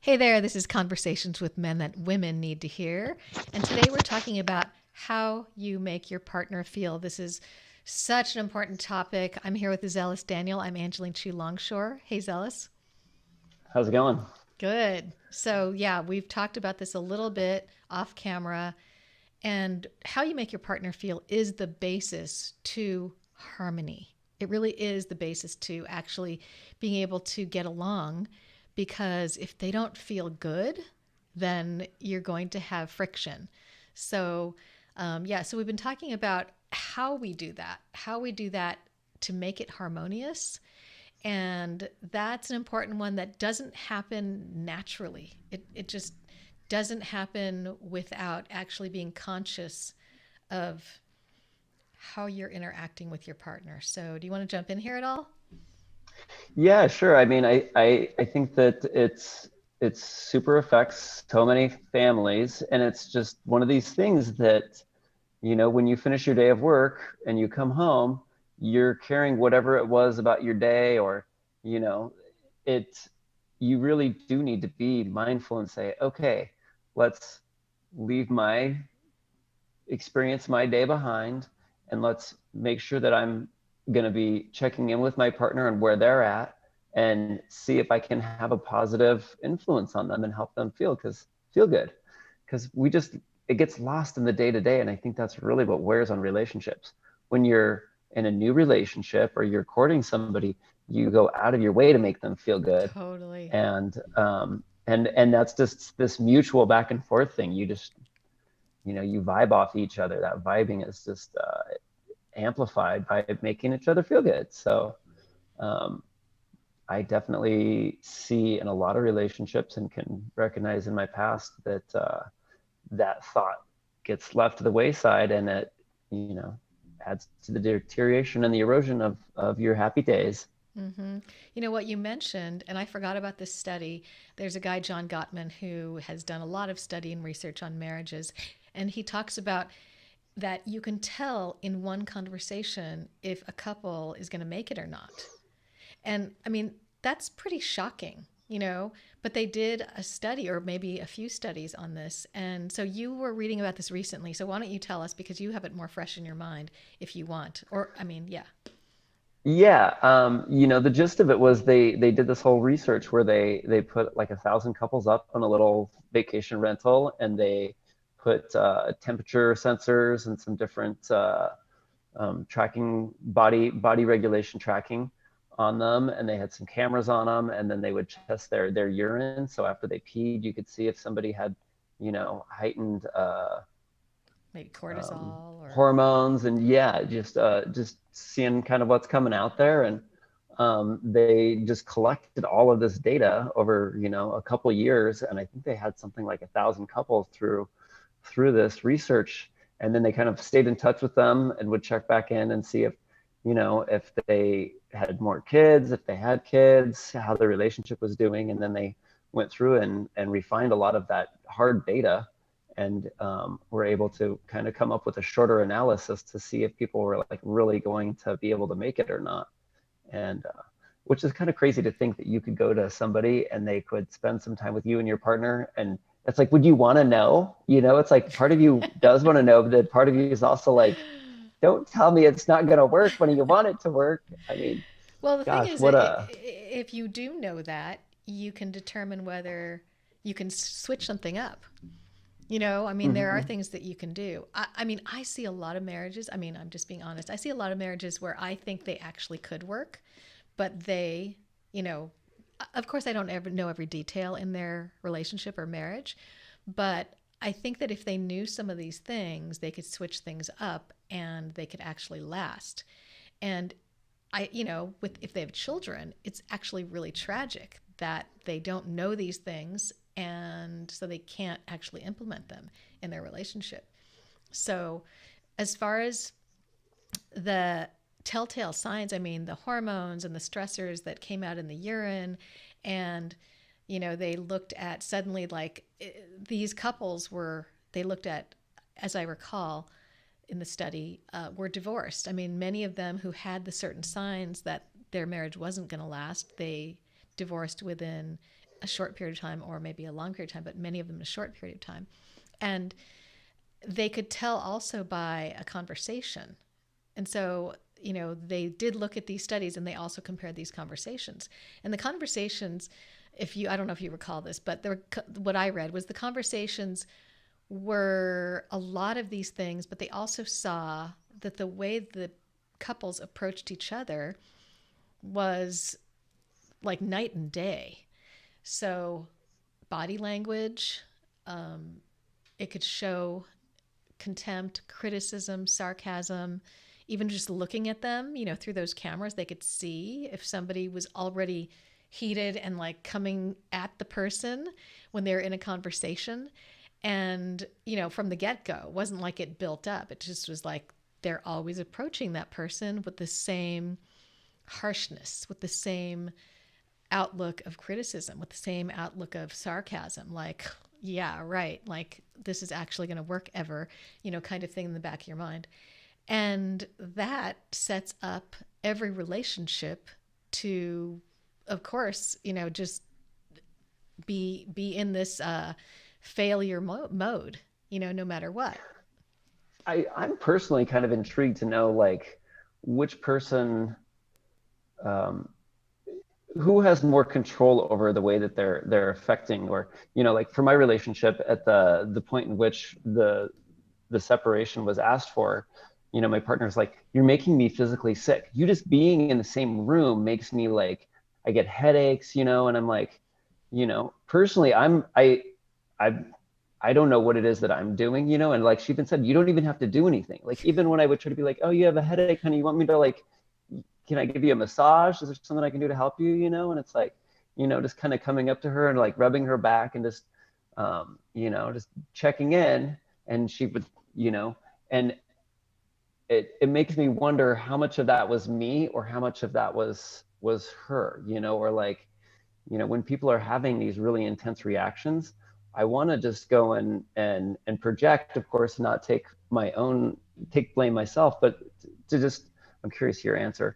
Hey there, this is Conversations with Men That Women Need to Hear. And today we're talking about how you make your partner feel. This is such an important topic. I'm here with Zelis Daniel. I'm Angeline Longshore. Hey, Zelis. How's it going? Good. So, yeah, we've talked about this a little bit off camera. And how you make your partner feel is the basis to harmony. It really is the basis to actually being able to get along, because if they don't feel good, then you're going to have friction. So, so we've been talking about how we do that to make it harmonious. And that's an important one that doesn't happen naturally. It just doesn't happen without actually being conscious of how you're interacting with your partner. So, do you want to jump in here at all? Yeah, sure. I mean, I think that it's super affects so many families, and it's just one of these things that, when you finish your day of work and you come home, you're carrying whatever it was about your day, or, you know, it you really do need to be mindful and say, okay, let's leave my day behind, and let's make sure that I'm going to be checking in with my partner and where they're at, and see if I can have a positive influence on them and help them feel good, because it gets lost in the day to day. And I think that's really what wears on relationships. When you're in a new relationship or you're courting somebody, you go out of your way to make them feel good. Totally. And that's just this mutual back and forth thing. You vibe off each other. That vibing is just amplified by making each other feel good. So um, I definitely see in a lot of relationships, and can recognize in my past, that that thought gets left to the wayside, and it you know adds to the deterioration and the erosion of your happy days. hmm You know what you mentioned, and I forgot about this study. There's a guy, John Gottman, who has done a lot of study and research on marriages, and he talks about that you can tell in one conversation if a couple is going to make it or not. And I mean, that's pretty shocking, but they did a study, or maybe a few studies on this. And so you were reading about this recently. So why don't you tell us, because you have it more fresh in your mind if you want. Or, I mean, yeah. Yeah, the gist of it was they did this whole research where they put like 1,000 couples up on a little vacation rental, and they put temperature sensors and some different tracking, body regulation tracking on them, and they had some cameras on them, and then they would test their urine. So after they peed, you could see if somebody had heightened Maybe cortisol or. hormones. And yeah, just seeing kind of what's coming out there. And they just collected all of this data over a couple years, and I think they had something like 1,000 couples through this research. And then they kind of stayed in touch with them and would check back in and see if they had more kids, if they had kids, how the relationship was doing. And then they went through and refined a lot of that hard data, and were able to kind of come up with a shorter analysis to see if people were like really going to be able to make it or not. And which is kind of crazy to think that you could go to somebody and they could spend some time with you and your partner, and it's like, would you want to know? It's like part of you does want to know, but then part of you is also like, don't tell me it's not going to work when you want it to work. I mean, Well, the thing gosh, is, what a if you do know that, you can determine whether you can switch something up. I mean, there are mm-hmm. things that you can do. I mean, I see a lot of marriages. I mean, I'm just being honest. I see a lot of marriages where I think they actually could work, but you know, of course, I don't ever know every detail in their relationship or marriage, but I think that if they knew some of these things, they could switch things up and they could actually last. And with if they have children, it's actually really tragic that they don't know these things, and so they can't actually implement them in their relationship. So, as far as the telltale signs, I mean, the hormones and the stressors that came out in the urine, and they looked at suddenly, like, these couples they looked at, as I recall, in the study, were divorced. I mean, many of them who had the certain signs that their marriage wasn't going to last, they divorced within a short period of time or maybe a long period of time, but many of them in a short period of time. And they could tell also by a conversation. And so, they did look at these studies and they also compared these conversations. And the conversations, I don't know if you recall this, but what I read was the conversations were a lot of these things, but they also saw that the way the couples approached each other was like night and day. So body language, it could show contempt, criticism, sarcasm. Even just looking at them, through those cameras, they could see if somebody was already heated and like coming at the person when they're in a conversation. And, from the get-go, it wasn't like it built up. It just was like they're always approaching that person with the same harshness, with the same outlook of criticism, with the same outlook of sarcasm, like, yeah, right, like this is actually going to work ever, kind of thing in the back of your mind. And that sets up every relationship to, of course, just be in this failure mode, no matter what. I'm personally kind of intrigued to know, like, which person, who has more control over the way that they're affecting, or, like for my relationship, at the point in which the separation was asked for, my partner's like, you're making me physically sick. You just being in the same room makes me like, I get headaches, and I'm like, personally, I don't know what it is that I'm doing, and like she even said, you don't even have to do anything. Like, even when I would try to be like, oh, you have a headache, honey, you want me to, like, can I give you a massage? Is there something I can do to help you? And it's like, just kind of coming up to her and like rubbing her back and just, just checking in. And she would, and it makes me wonder how much of that was me or how much of that was her, or like, when people are having these really intense reactions, I want to just go and project, of course, not take blame myself, but to just, I'm curious your answer.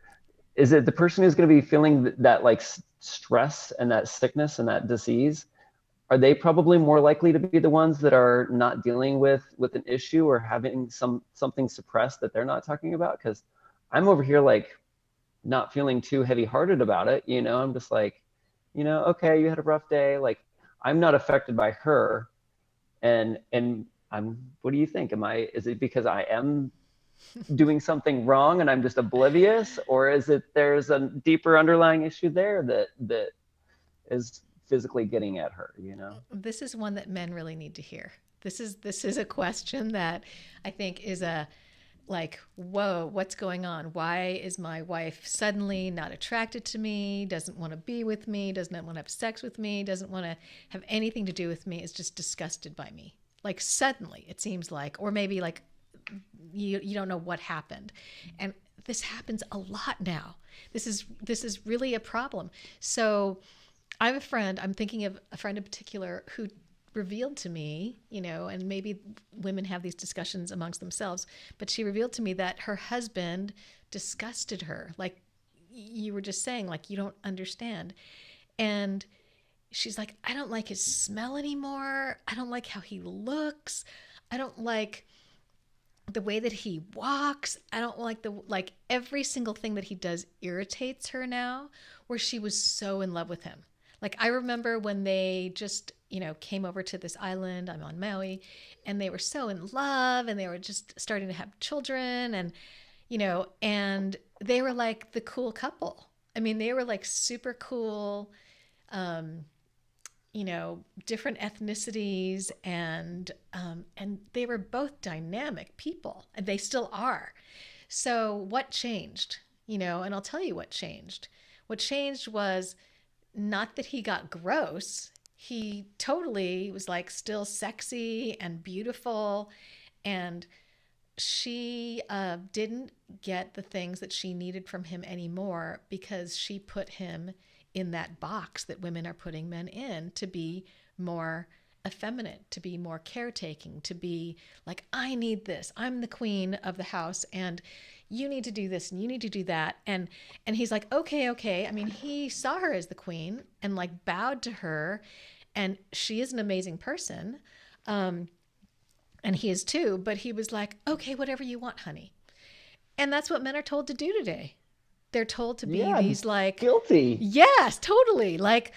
Is it the person who's going to be feeling that like stress and that sickness and that disease? Are they probably more likely to be the ones that are not dealing with an issue or having something suppressed that they're not talking about? Because I'm over here like not feeling too heavy-hearted about it. I'm just like, okay, you had a rough day. Like, I'm not affected by her, and what do you think? Is it because I am doing something wrong and I'm just oblivious, or is it there's a deeper underlying issue there that is physically getting at her? This is one that men really need to hear. This is a question that I think is a like, whoa, what's going on? Why is my wife suddenly not attracted to me, doesn't want to be with me, doesn't want to have sex with me, doesn't want to have anything to do with me, is just disgusted by me? Like, suddenly, it seems like, or maybe like you don't know what happened. And this happens a lot now. This is really a problem. So I have a friend, I'm thinking of a friend in particular, who revealed to me, and maybe women have these discussions amongst themselves, but she revealed to me that her husband disgusted her. Like you were just saying, like, you don't understand. And she's like, I don't like his smell anymore. I don't like how he looks. I don't like the way that he walks. I don't like every single thing that he does irritates her now, where she was so in love with him. Like, I remember when they just, came over to this island, I'm on Maui, and they were so in love and they were just starting to have children, and, and they were like the cool couple. I mean, they were like super cool, different ethnicities, and they were both dynamic people, and they still are. So what changed? And I'll tell you what changed. What changed was not that he got gross. He totally was like still sexy and beautiful, and she didn't get the things that she needed from him anymore because she put him in that box that women are putting men in, to be more effeminate, to be more caretaking, to be like, I need this. I'm the queen of the house and you need to do this and you need to do that. And he's like, okay, okay. I mean, he saw her as the queen and like bowed to her, and she is an amazing person. And he is too, but he was like, okay, whatever you want, honey. And that's what men are told to do today. They're told to be Yeah, these like, guilty. yes, totally. Like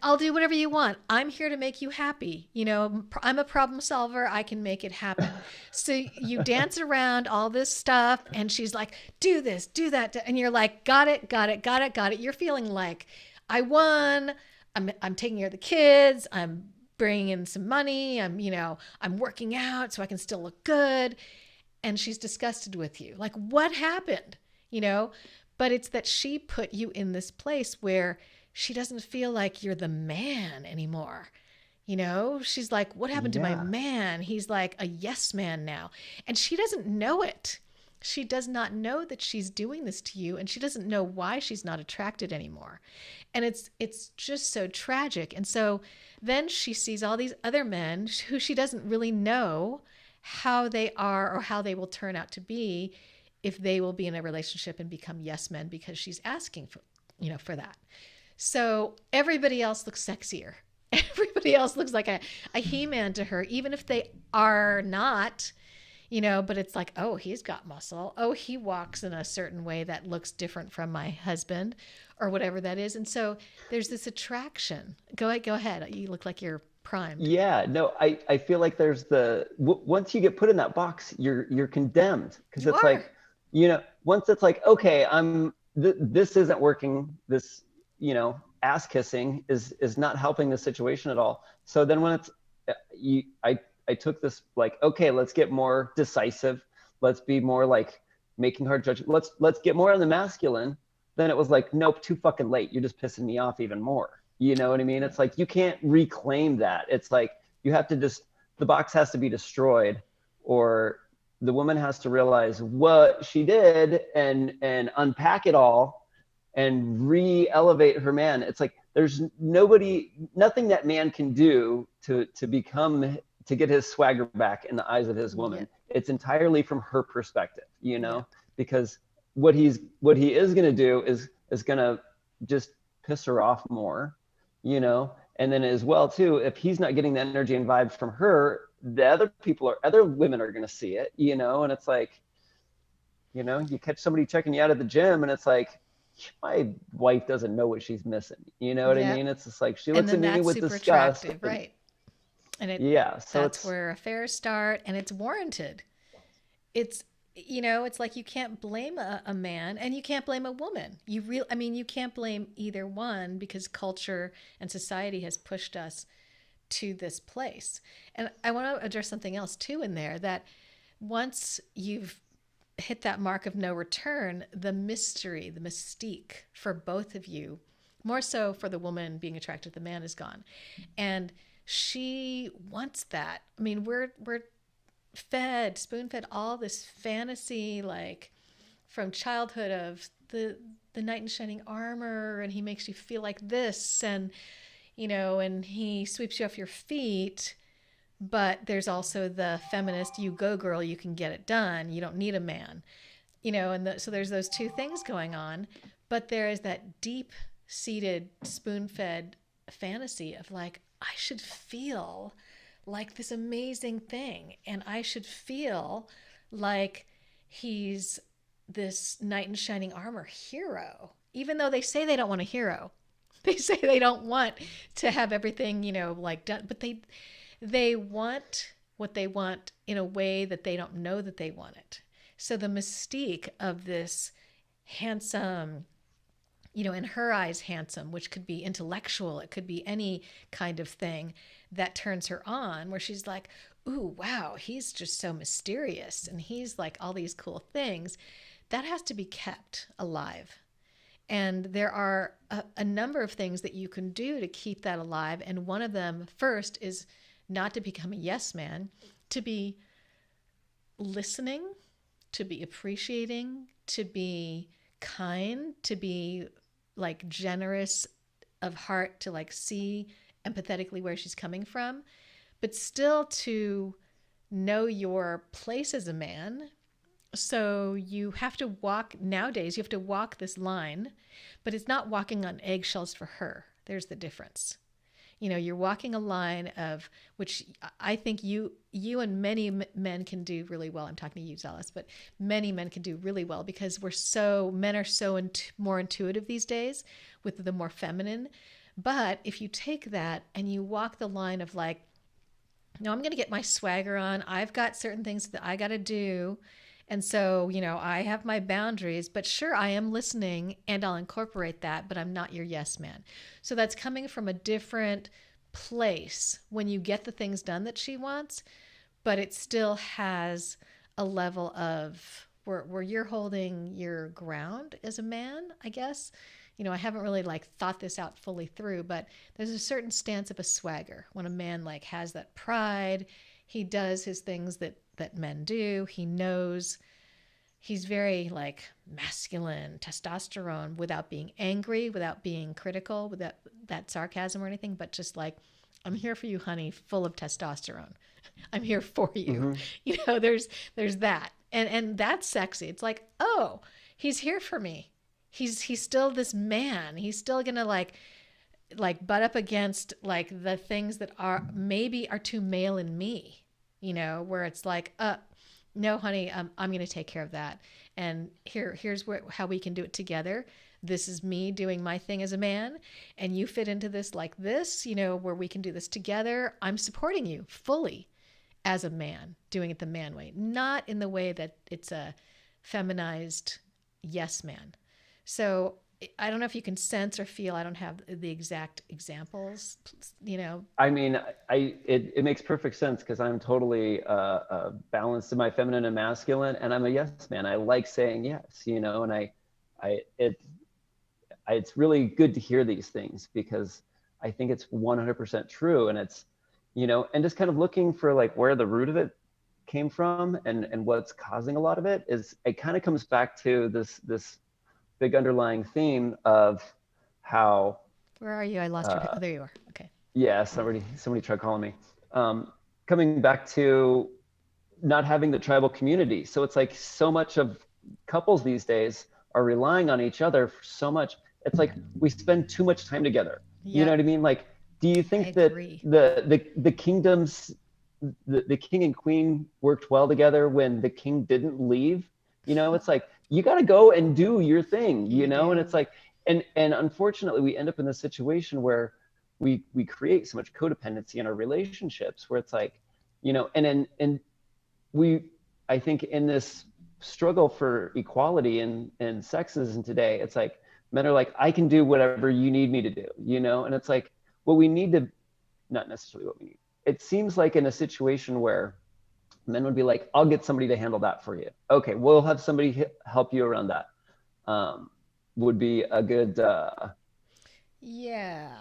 I'll do whatever you want. I'm here to make you happy. You know, I'm a problem solver. I can make it happen. So you dance around all this stuff and she's like, do this, do that. And you're like, got it, got it, got it, got it. You're feeling like I won. I'm taking care of the kids. I'm bringing in some money. I'm working out so I can still look good. And she's disgusted with you. Like, what happened? You know, but it's that she put you in this place where she doesn't feel like you're the man anymore. You know, she's like, what happened to my man? He's like a yes man now. And she doesn't know it. She does not know that she's doing this to you, and she doesn't know why she's not attracted anymore. And it's just so tragic. And so then she sees all these other men who she doesn't really know how they are or how they will turn out to be if they will be in a relationship and become yes men, because she's asking for that. So everybody else looks sexier. Everybody else looks like a he-man to her, even if they are not, but it's like, oh, he's got muscle. Oh, he walks in a certain way that looks different from my husband or whatever that is. And so there's this attraction. Go ahead. You look like you're primed. Yeah, no, I feel like there's once you get put in that box, you're condemned, because it's like, once it's like, okay, this isn't working. This, ass kissing is not helping the situation at all. So then when it's, I took this like, okay, let's get more decisive. Let's be more like making hard judgment. Let's get more on the masculine. Then it was like, nope, too fucking late. You're just pissing me off even more. You know what I mean? It's like, you can't reclaim that. It's like, you have to the box has to be destroyed, or the woman has to realize what she did and unpack it all and re-elevate her man. It's like, there's nothing that man can do to get his swagger back in the eyes of his woman. Yeah. It's entirely from her perspective, because what he is going to do is going to just piss her off more, and then as well too, if he's not getting the energy and vibes from her, the other women are going to see it, and it's like, you catch somebody checking you out at the gym and it's like, my wife doesn't know what she's missing. You know what I mean? It's just like, she looks at me with disgust. Right. And so that's where affairs start, and it's warranted. It's, it's like, you can't blame a man and you can't blame a woman. You can't blame either one, because culture and society has pushed us to this place. And I want to address something else too in there, that once you've hit that mark of no return, the mystery, the mystique for both of you, more so for the woman being attracted to the man, is gone. And she wants that. I mean, we're spoon-fed all this fantasy, like from childhood, of the knight in shining armor, and he makes you feel like this, and and he sweeps you off your feet. But there's also the feminist, you go girl, you can get it done, you don't need a man, so there's those two things going on. But there is that deep-seated, spoon-fed fantasy of like, I should feel like this amazing thing, and I should feel like he's this knight in shining armor hero, even though they say they don't want a hero. They say they don't want to have everything, like done, but they want what they want in a way that they don't know that they want it. So the mystique of this handsome, in her eyes handsome, which could be intellectual, it could be any kind of thing that turns her on, where she's like, ooh, wow, he's just so mysterious, and he's like all these cool things, that has to be kept alive. And there are a number of things that you can do to keep that alive. And one of them, first, is not to become a yes man, to be listening, to be appreciating, to be kind, to be like generous of heart, to like see empathetically where she's coming from, but still to know your place as a man. So you have to walk, nowadays, you have to walk this line, but it's not walking on eggshells for her. There's the difference. You know, you're walking a line of which I think you and many men can do really well. I'm talking to you, Zealous, but many men can do really well because men are so more intuitive these days with the more feminine. But if you take that and you walk the line of like, no, I'm going to get my swagger on. I've got certain things that I got to do. And so, you know, I have my boundaries, but sure, I am listening and I'll incorporate that, but I'm not your yes man. So that's coming from a different place when you get the things done that she wants, but it still has a level of where you're holding your ground as a man, I guess. You know, I haven't really like thought this out fully through, but there's a certain stance of a swagger when a man like has that pride. He does his things that men do. He knows he's very like masculine, testosterone, without being angry, without being critical, without that sarcasm or anything, but just like, I'm here for you, honey, full of testosterone. I'm here for you. Mm-hmm. You know, there's that. And that's sexy. It's like, oh, he's here for me. He's still this man. He's still gonna like butt up against like the things that are too male in me, you know, where it's like, no, honey, I'm going to take care of that. And here's how we can do it together. This is me doing my thing as a man, and you fit into this like this, you know, where we can do this together. I'm supporting you fully as a man, doing it the man way, not in the way that it's a feminized yes man. So I don't know if you can sense or feel. I don't have the exact examples, you know. I mean, it makes perfect sense because I'm totally balanced in my feminine and masculine, and I'm a yes man. I like saying yes, you know, and it's really good to hear these things because I think it's 100% true, and it's, you know, and just kind of looking for like where the root of it came from and what's causing a lot of it is it kind of comes back to this big underlying theme of how. Where are you? I lost your. Oh, there you are. Okay. Yeah, somebody tried calling me. Coming back to not having the tribal community. So it's like so much of couples these days are relying on each other for so much. It's like we spend too much time together. Yep. You know what I mean? Like, do you think that the kingdoms, the king and queen worked well together when the king didn't leave? You know, it's like, you got to go and do your thing, you know? And it's like, and unfortunately we end up in this situation where we create so much codependency in our relationships where it's like, you know, and I think in this struggle for equality and sexism today, it's like men are like, I can do whatever you need me to do, you know? And it's like, what we need to, not necessarily what we need. It seems like in a situation where men would be like, I'll get somebody to handle that for you. Okay, we'll have somebody help you around that. Would be a good. Yeah.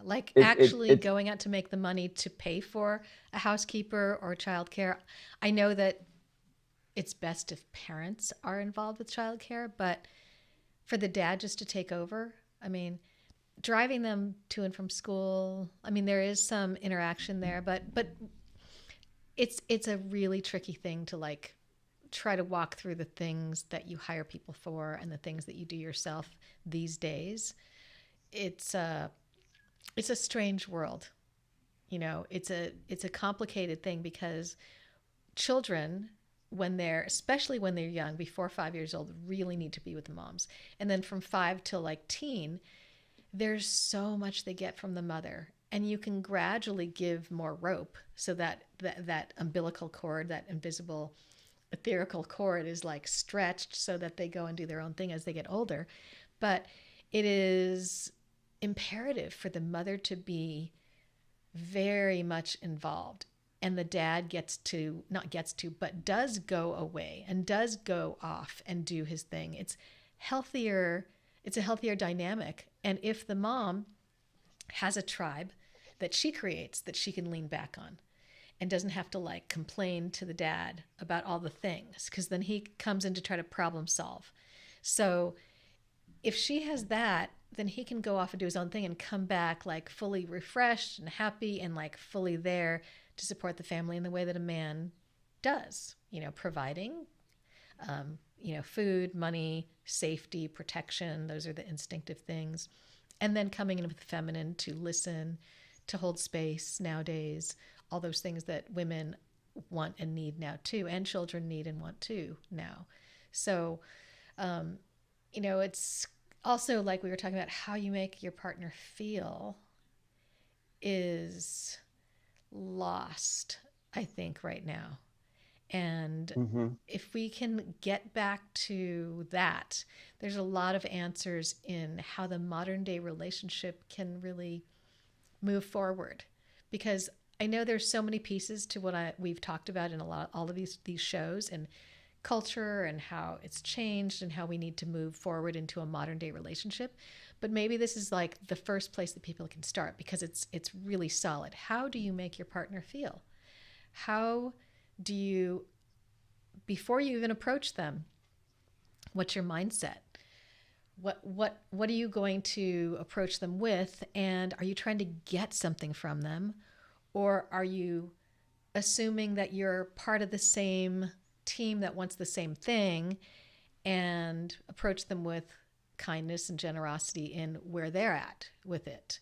Like actually going out to make the money to pay for a housekeeper or childcare. I know that it's best if parents are involved with childcare, but for the dad just to take over, I mean, driving them to and from school, I mean, there is some interaction there, but it's a really tricky thing to like try to walk through the things that you hire people for and the things that you do yourself these days. It's a strange world. You know, it's a complicated thing because children, especially when they're young, before 5 years old, really need to be with the moms. And then from 5 till like teen, there's so much they get from the mother. And you can gradually give more rope so that umbilical cord, that invisible etherical cord is like stretched so that they go and do their own thing as they get older. But it is imperative for the mother to be very much involved. And the dad does go away and does go off and do his thing. It's healthier. It's a healthier dynamic. And if the mom has a tribe that she creates that she can lean back on and doesn't have to like complain to the dad about all the things, because then he comes in to try to problem solve. So if she has that, then he can go off and do his own thing and come back like fully refreshed and happy and like fully there to support the family in the way that a man does, providing, food, money, safety, protection. Those are the instinctive things. And then coming in with the feminine to listen, to hold space nowadays, all those things that women want and need now too, and children need and want too now. So, it's also like we were talking about how you make your partner feel is lost, I think, right now. And Mm-hmm. if we can get back to that, there's a lot of answers in how the modern day relationship can really move forward. Because I know there's so many pieces to what we've talked about in all of these shows, and culture and how it's changed and how we need to move forward into a modern day relationship. But maybe this is like the first place that people can start, because it's really solid. How do you make your partner feel? How do you, before you even approach them, what's your mindset? What are you going to approach them with? And are you trying to get something from them? Or are you assuming that you're part of the same team that wants the same thing, and approach them with kindness and generosity in where they're at with it?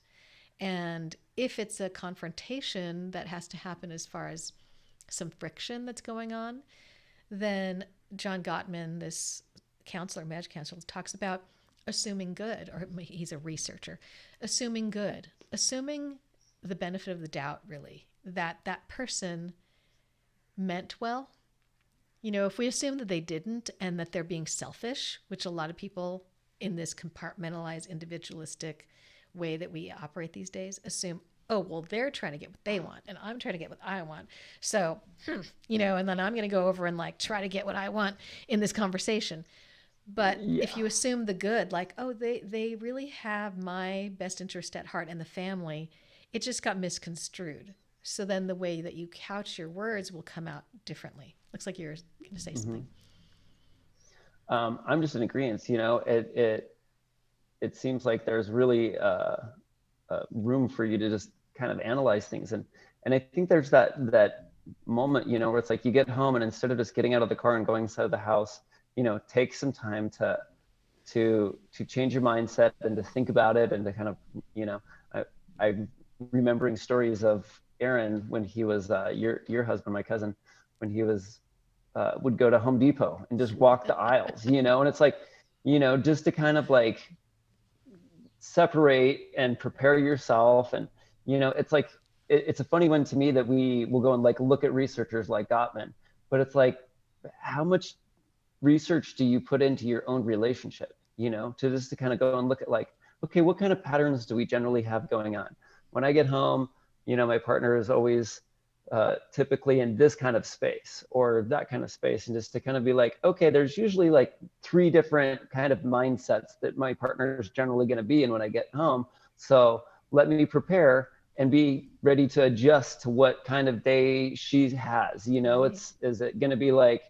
And if it's a confrontation that has to happen as far as some friction that's going on, then John Gottman, this counselor, marriage counselor, talks about assuming good, or he's a researcher, assuming good, assuming the benefit of the doubt, really, that that person meant well. If we assume that they didn't and that they're being selfish, which a lot of people in this compartmentalized, individualistic way that we operate these days assume, oh, well, they're trying to get what they want and I'm trying to get what I want. So, and then I'm going to go over and like try to get what I want in this conversation. But if you assume the good, like, oh, they really have my best interest at heart and the family, it just got misconstrued. So then the way that you couch your words will come out differently. Looks like you're going to say something. I'm just in agreement. It seems like there's really room for you to just kind of analyze things, and I think there's that moment, where it's like you get home and instead of just getting out of the car and going inside the house, take some time to change your mindset and to think about it, and to kind of, I'm remembering stories of Aaron when he was your husband, my cousin, when he was would go to Home Depot and just walk the aisles, and it's like, just to kind of like separate and prepare yourself. And, it's like, it's a funny one to me that we will go and like look at researchers like Gottman, but it's like, how much research do you put into your own relationship, to kind of go and look at like, okay, what kind of patterns do we generally have going on? When I get home, my partner is always typically in this kind of space or that kind of space, and just to kind of be like, okay, there's usually like 3 different kind of mindsets that my partner is generally going to be in when I get home. So let me prepare and be ready to adjust to what kind of day she has. Right. Is it going to be like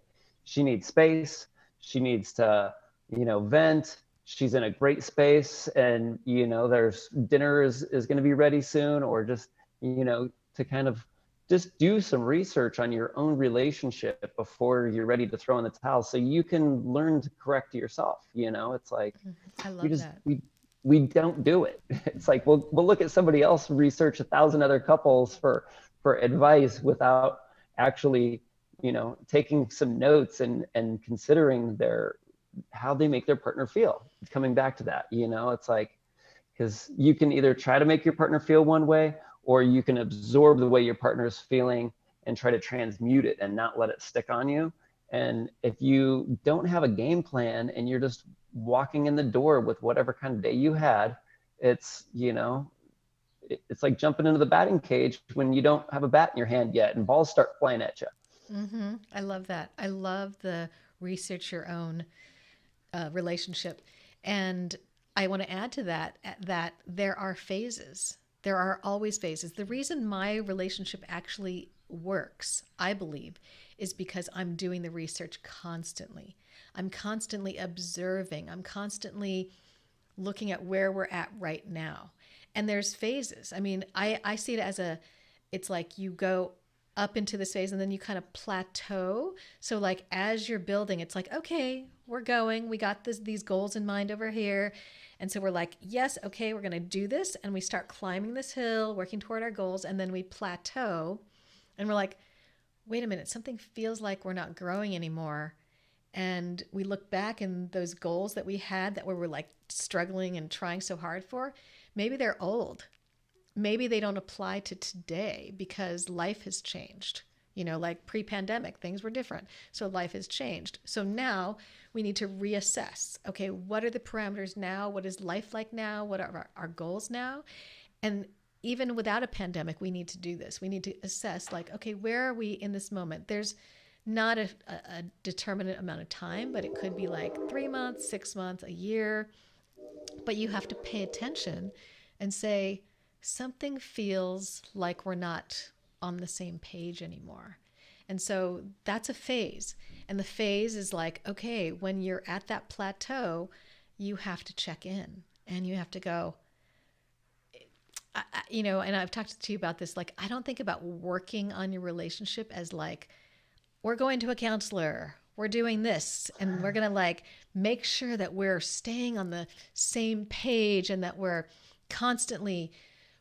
she needs space, she needs to, vent, she's in a great space, and there's dinner is going to be ready soon, or just, to kind of just do some research on your own relationship before you're ready to throw in the towel, so you can learn to correct yourself. It's like, I love that. we don't do it. It's like, we'll look at somebody else research 1,000 other couples for advice without actually, taking some notes and considering how they make their partner feel. Coming back to that, it's like, because you can either try to make your partner feel one way, or you can absorb the way your partner is feeling and try to transmute it and not let it stick on you. And if you don't have a game plan and you're just walking in the door with whatever kind of day you had, it's, it's like jumping into the batting cage when you don't have a bat in your hand yet and balls start flying at you. Mm-hmm. I love that. I love the research your own relationship. And I want to add to that there are phases. There are always phases. The reason my relationship actually works, I believe, is because I'm doing the research constantly. I'm constantly observing. I'm constantly looking at where we're at right now. And there's phases. I mean, I see it as it's like you go up into this phase and then you kind of plateau. So like as you're building, it's like, okay, we're going, we got these goals in mind over here. And so we're like, yes, okay, we're going to do this. And we start climbing this hill, working toward our goals. And then we plateau and we're like, wait a minute, something feels like we're not growing anymore. And we look back and those goals that we had that we were like struggling and trying so hard for, maybe they're old. Maybe they don't apply to today because life has changed. You know, like pre-pandemic, things were different. So life has changed. So now we need to reassess. Okay, what are the parameters now? What is life like now? What are our goals now? And even without a pandemic, we need to do this. We need to assess like, okay, where are we in this moment? There's not a determinate amount of time, but it could be like 3 months, 6 months, a year. But you have to pay attention and say, something feels like we're not on the same page anymore. And so that's a phase. And the phase is like, okay, when you're at that plateau, you have to check in and you have to go, you know, and I've talked to you about this. Like, I don't think about working on your relationship as like, we're going to a counselor, we're doing this, and we're going to like make sure that we're staying on the same page and that we're constantly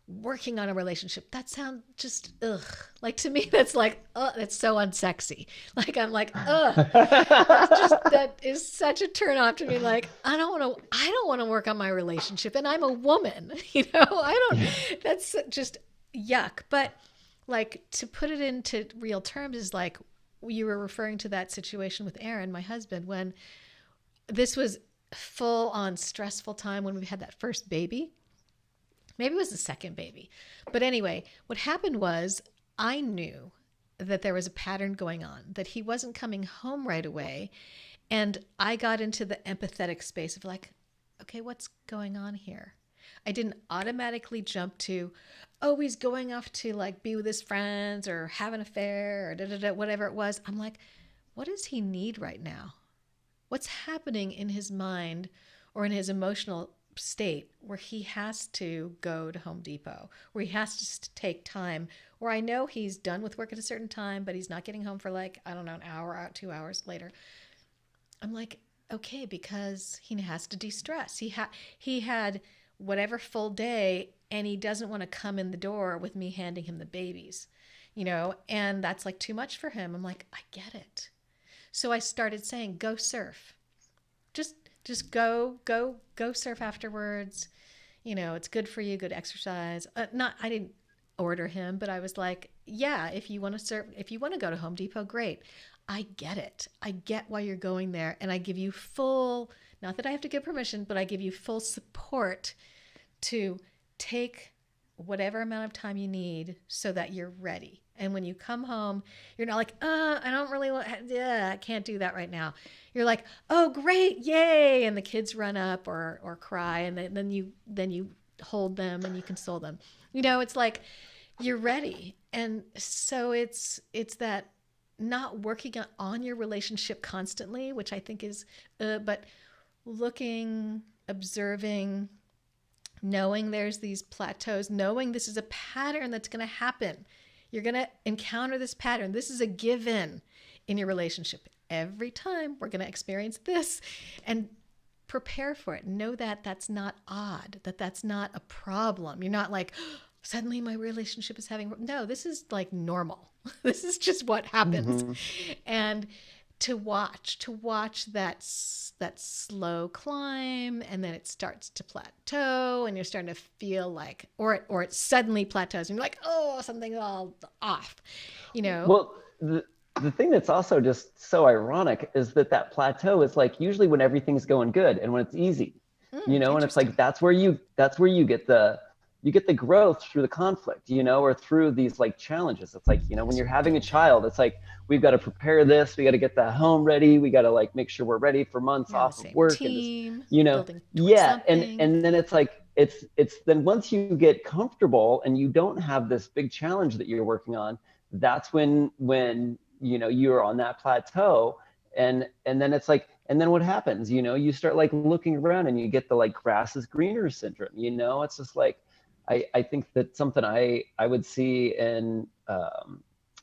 working on a relationship. That sounds just ugh. Like to me, that's like, oh, that's so unsexy. Like I'm like, ugh. That is such a turn off to me. Like I don't want to work on my relationship, and I'm a woman. You know, that's just yuck. But like to put it into real terms is like you were referring to that situation with Aaron, my husband, when this was full on stressful time when we had that first baby. Maybe it was the second baby. But anyway, what happened was I knew that there was a pattern going on, that he wasn't coming home right away. And I got into the empathetic space of like, okay, what's going on here? I didn't automatically jump to, oh, he's going off to like be with his friends or have an affair or whatever it was. I'm like, what does he need right now? What's happening in his mind or in his emotional state where he has to go to Home Depot, where he has to take time, where I know he's done with work at a certain time, but he's not getting home for like, I don't know, an hour out, 2 hours later. I'm like, okay, because he has to de-stress. He had whatever full day and he doesn't want to come in the door with me handing him the babies, you know, and that's like too much for him. I'm like, I get it. So I started saying, go surf. Just go surf afterwards. You know, it's good for you, good exercise. I didn't order him, but I was like, yeah, if you want to surf, if you want to go to Home Depot, great. I get it. I get why you're going there. And I give you full, not that I have to give permission, but I give you full support to take whatever amount of time you need so that you're ready. And when you come home, you're not like, I don't really want, I can't do that right now. You're like, oh, great, yay. And the kids run up or cry. And then you hold them and you console them. You know, it's like you're ready. And so it's that not working on your relationship constantly, which I think is, but looking, observing, knowing there's these plateaus, knowing this is a pattern that's going to happen. You're going to encounter this pattern. This is a given in your relationship. Every time we're going to experience this and prepare for it. Know that that's not odd, that that's not a problem. You're not like, oh, suddenly my relationship is having, no, this is like normal. This is just what happens. Mm-hmm. And to watch that slow climb, and then it starts to plateau and you're starting to feel like, or it suddenly plateaus and you're like, oh, something's all off, you know? Well, the thing that's also just so ironic is that plateau is like usually when everything's going good and when it's easy, you know, and it's like, that's where you get the growth through the conflict, you know, or through these like challenges. It's like, you know, when you're having a child, it's like, we've got to prepare this, we got to get the home ready, we got to like make sure we're ready for months off of work, team, and just, you know, yeah. And then it's like, it's then once you get comfortable and you don't have this big challenge that you're working on, that's when, you know, you're on that plateau. And then it's like, And then what happens? You know, you start like looking around and you get the like grass is greener syndrome. You know, it's just like, I think that something I would see in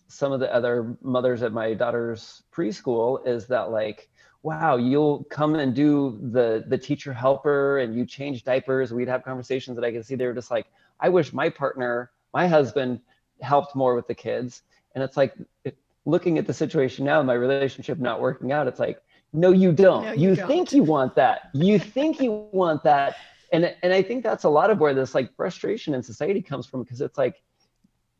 some of the other mothers at my daughter's preschool is that like, wow, you'll come and do the teacher helper and you change diapers. We'd have conversations that I could see they were just like, I wish my partner, my husband helped more with the kids. And it's like, looking at the situation now, my relationship not working out, it's like, no, you don't. No, You don't. think you want that. You think you want that. And I think that's a lot of where this like frustration in society comes from, because it's like,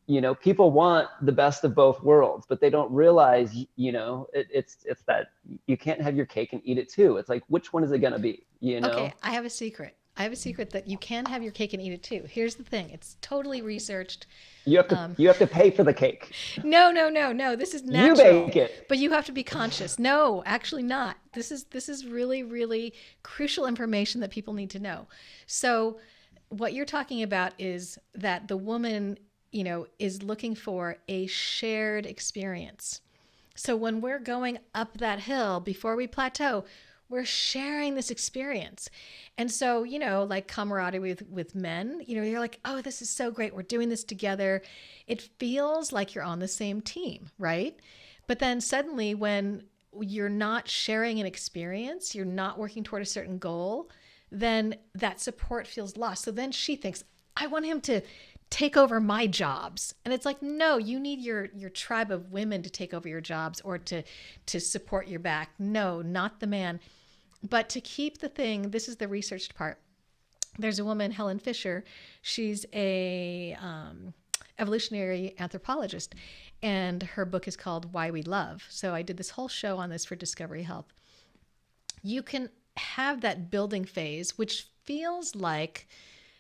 you know, people want the best of both worlds, but they don't realize, you know, it's that you can't have your cake and eat it too. It's like, which one is it going to be, you know? Okay, I have a secret. I have a secret that you can have your cake and eat it too. Here's the thing. It's totally researched. You have to pay for the cake. No. This is natural. You bake it. But you have to be conscious. No, actually not. This is really, really crucial information that people need to know. So what you're talking about is that the woman, you know, is looking for a shared experience. So when we're going up that hill before we plateau, we're sharing this experience. And so, you know, like camaraderie with men, you know, you're like, oh, this is so great. We're doing this together. It feels like you're on the same team, right? But then suddenly when you're not sharing an experience, you're not working toward a certain goal, then that support feels lost. So then she thinks, I want him to take over my jobs. And it's like, no, you need your tribe of women to take over your jobs or to support your back. No, not the man. But to keep the thing, this is the researched part. There's a woman, Helen Fisher. She's a evolutionary anthropologist, and her book is called Why We Love. So I did this whole show on this for Discovery Health. You can have that building phase, which feels like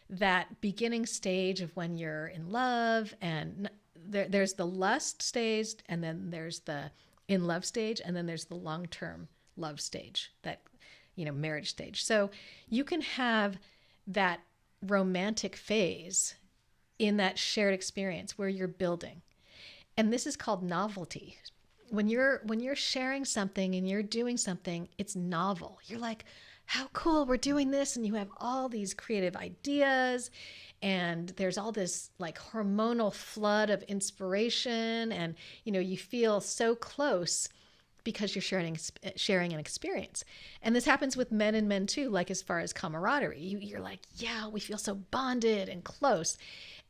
that beginning stage of when you're in love, and there's the lust stage, and then there's the in love stage, and then there's the long-term love stage, that, you know, marriage stage. So you can have that romantic phase in that shared experience where you're building. And this is called novelty. When you're sharing something and you're doing something, it's novel. You're like, how cool, we're doing this, and you have all these creative ideas, and there's all this like hormonal flood of inspiration, and you know, you feel so close because you're sharing an experience. And this happens with men and men too, like as far as camaraderie. You're like, yeah, we feel so bonded and close.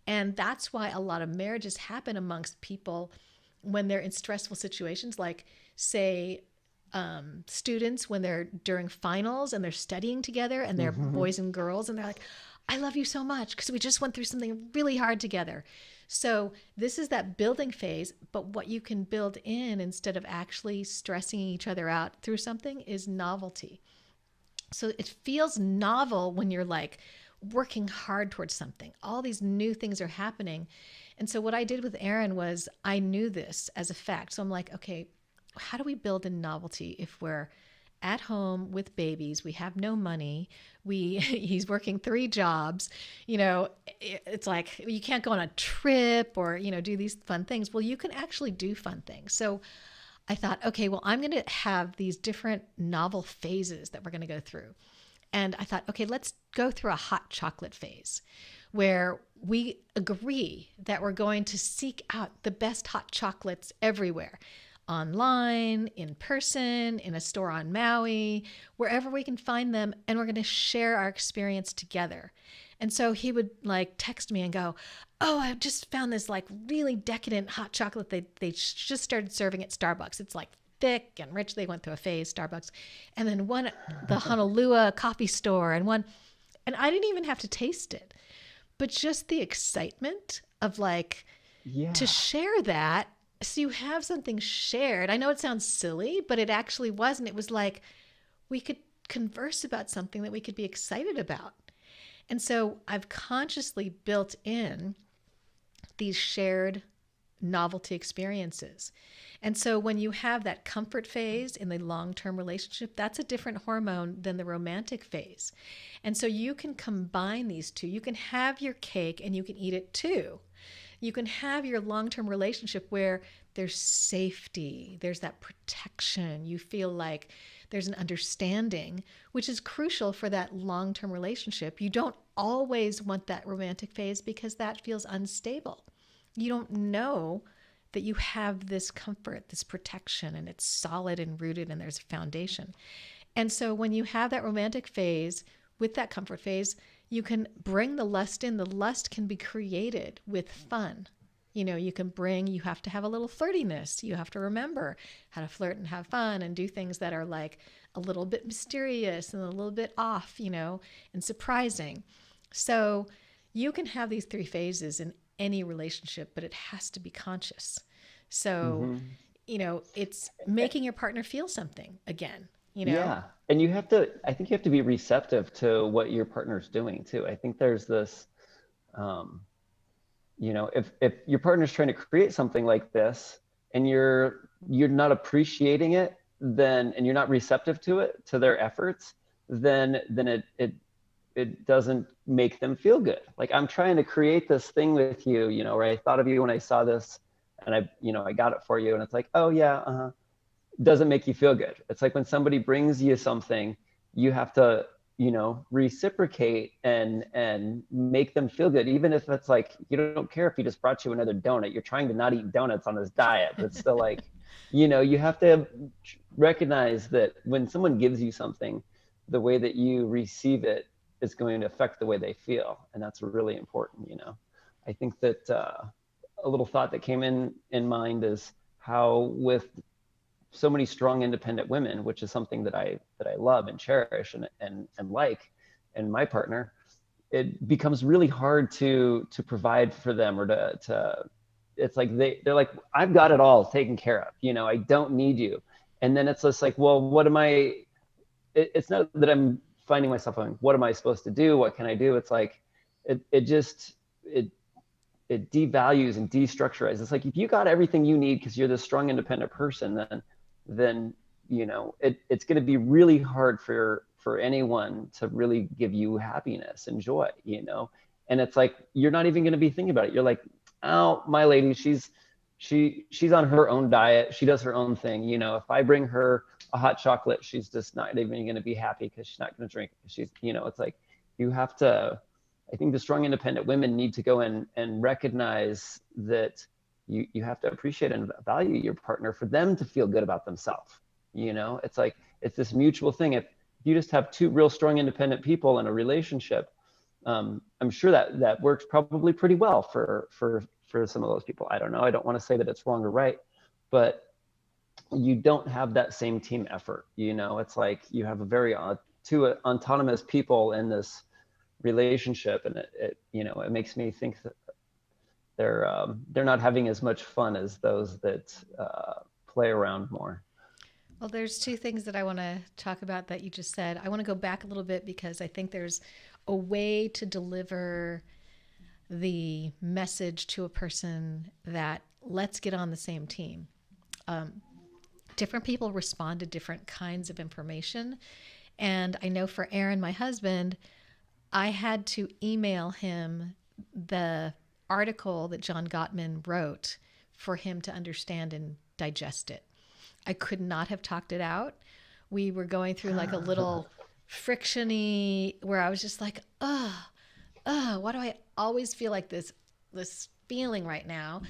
And that's why a lot of marriages happen amongst people when they're in stressful situations, like say students when they're during finals and they're studying together and they're boys and girls, and they're like, I love you so much because we just went through something really hard together. So this is that building phase, but what you can build in instead of actually stressing each other out through something is novelty. So it feels novel when you're like working hard towards something. All these new things are happening. And so what I did with Aaron was I knew this as a fact. So I'm like, okay, how do we build in novelty if we're at home with babies, we have no money, he's working 3 jobs, you know, it's like you can't go on a trip or, you know, do these fun things. Well, you can actually do fun things. So I thought, okay, well, I'm going to have these different novel phases that we're going to go through. And I thought, okay, let's go through a hot chocolate phase where we agree that we're going to seek out the best hot chocolates everywhere. Online, in person, in a store on Maui, wherever we can find them, and we're going to share our experience together. And so he would like text me and go, oh, I just found this like really decadent hot chocolate they just started serving at Starbucks. It's like thick and rich. They went through a phase, Starbucks. And then one, the Honolulu coffee store, and I didn't even have to taste it, but just the excitement of like, to share that. So you have something shared. I know it sounds silly, but it actually wasn't. It was like we could converse about something that we could be excited about. And so I've consciously built in these shared novelty experiences. And so when you have that comfort phase in the long-term relationship, that's a different hormone than the romantic phase. And so you can combine these two. You can have your cake and you can eat it too. You can have your long-term relationship where there's safety, there's that protection. You feel like there's an understanding, which is crucial for that long-term relationship. You don't always want that romantic phase because that feels unstable. You don't know that you have this comfort, this protection, and it's solid and rooted and there's a foundation. And so when you have that romantic phase with that comfort phase, you can bring the lust in. The lust can be created with fun. You know, you have to have a little flirtiness. You have to remember how to flirt and have fun and do things that are like a little bit mysterious and a little bit off, you know, and surprising. So you can have these three phases in any relationship, but it has to be conscious. So, you know, it's making your partner feel something again, you know? Yeah. And I think you have to be receptive to what your partner's doing too. I think there's this, you know, if your partner's trying to create something like this and you're not appreciating it, then, and you're not receptive to it, to their efforts, then it doesn't make them feel good. Like, I'm trying to create this thing with you, you know, where I thought of you when I saw this and I got it for you. And it's like, oh yeah, doesn't make you feel good. It's like when somebody brings you something, you have to, you know, reciprocate and make them feel good. Even if it's like, you don't care if he just brought you another donut, you're trying to not eat donuts on this diet, but it's still like, you know, you have to recognize that when someone gives you something, the way that you receive it is going to affect the way they feel. And that's really important, you know. I think that a little thought that came in mind is how with so many strong independent women, which is something that I love and cherish and like in my partner, it becomes really hard to provide for them, or to it's like they're like, I've got it all taken care of, you know, I don't need you. And then it's just like, well, what am I, it's not that I'm finding myself going, what am I supposed to do? What can I do? It's like, it devalues and destructurizes. It's like, if you got everything you need because you're this strong independent person, then you know it's going to be really hard for anyone to really give you happiness and joy, you know. And it's like, you're not even going to be thinking about it. You're like, oh, my lady, she's on her own diet, she does her own thing, you know. If I bring her a hot chocolate, she's just not even going to be happy because she's not going to drink it. She's, you know, it's like, you have to, I think the strong independent women need to go in and recognize that you have to appreciate and value your partner for them to feel good about themselves. You know, it's like, it's this mutual thing. If you just have two real strong independent people in a relationship, I'm sure that works probably pretty well for some of those people. I don't know. I don't want to say that it's wrong or right, but you don't have that same team effort. You know, it's like you have a very two autonomous people in this relationship, and it you know, it makes me think that they're not having as much fun as those that play around more. Well, there's two things that I want to talk about that you just said. I want to go back a little bit because I think there's a way to deliver the message to a person that let's get on the same team. Different people respond to different kinds of information. And I know for Aaron, my husband, I had to email him the article that John Gottman wrote for him to understand and digest it. I could not have talked it out. We were going through like a little frictiony where I was just like, why do I always feel like this feeling right now?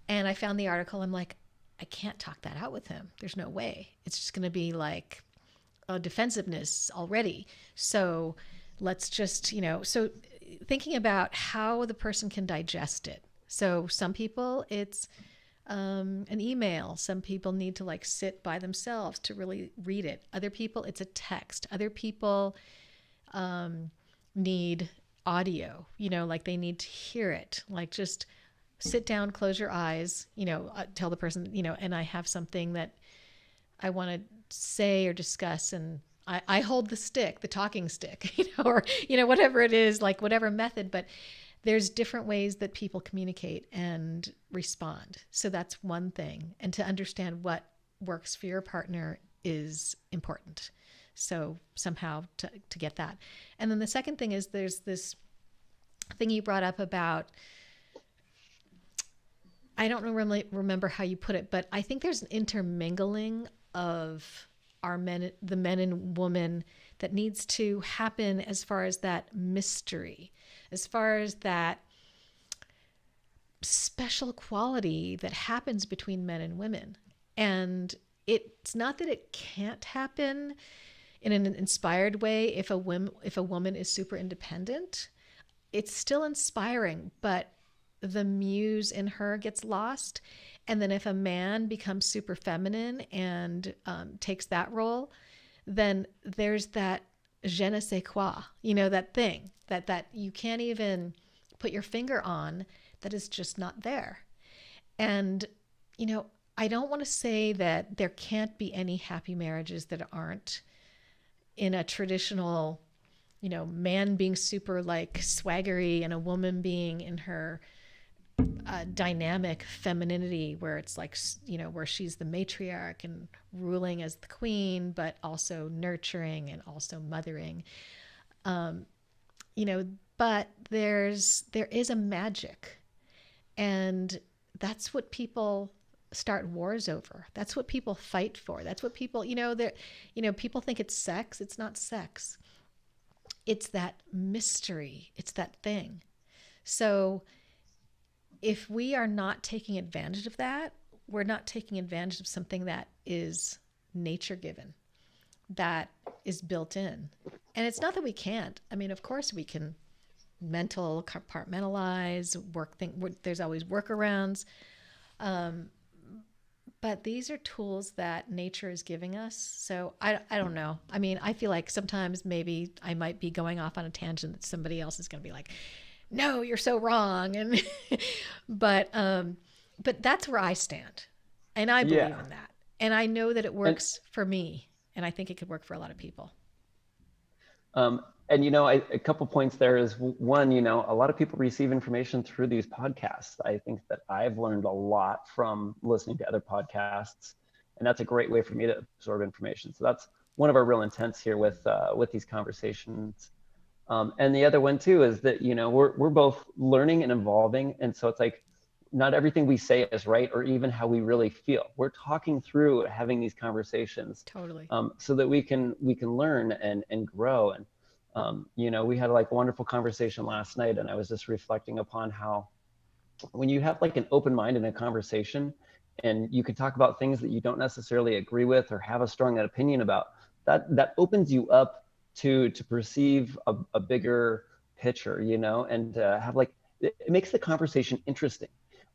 And I found the article. I'm like, I can't talk that out with him. There's no way. It's just going to be like a defensiveness already. So let's just, you know, so thinking about how the person can digest it. So some people it's an email. Some people need to like sit by themselves to really read it. Other people, it's a text. Other people need audio, you know, like they need to hear it. Like just sit down, close your eyes, you know, tell the person, you know, and I have something that I want to say or discuss, and I hold the stick, the talking stick, you know, or, you know, whatever it is, like whatever method, but there's different ways that people communicate and respond. So that's one thing. And to understand what works for your partner is important. So somehow to get that. And then the second thing is there's this thing you brought up about, I don't really remember how you put it, but I think there's an intermingling of our men, the men and women, that needs to happen as far as that mystery, as far as that special quality that happens between men and women. And it's not that it can't happen in an inspired way if a woman is super independent. It's still inspiring, but the muse in her gets lost. And then if a man becomes super feminine and takes that role, then there's that je ne sais quoi, that thing that you can't even put your finger on, that is just not there. And, I don't want to say that there can't be any happy marriages that aren't in a traditional, man being super like swaggery and a woman being in her dynamic femininity, where it's like, where she's the matriarch and ruling as the queen, but also nurturing and also mothering. But there is a magic, and that's what people start wars over. That's what people fight for. That's what people, people think it's sex. It's not sex. It's that mystery. It's that thing. So if we are not taking advantage of that, we're not taking advantage of something that is nature given, that is built in. And it's not that we can't. I mean, of course we can mental compartmentalize, there's always workarounds. But these are tools that nature is giving us. So I don't know. I mean, I feel like sometimes maybe I might be going off on a tangent that somebody else is going to be like, no, you're so wrong. And but that's where I stand, and I believe in that, and I know that it works for me, and I think it could work for a lot of people. And a couple points there is one, a lot of people receive information through these podcasts. I think that I've learned a lot from listening to other podcasts, and that's a great way for me to absorb information. So that's one of our real intents here with these conversations. And the other one too is that we're both learning and evolving, and so it's like not everything we say is right, or even how we really feel. We're talking through having these conversations, totally, so that we can learn and grow. And we had like a wonderful conversation last night, and I was just reflecting upon how when you have like an open mind in a conversation, and you can talk about things that you don't necessarily agree with or have a strong opinion about, that opens you up to perceive a bigger picture, and have like, it makes the conversation interesting.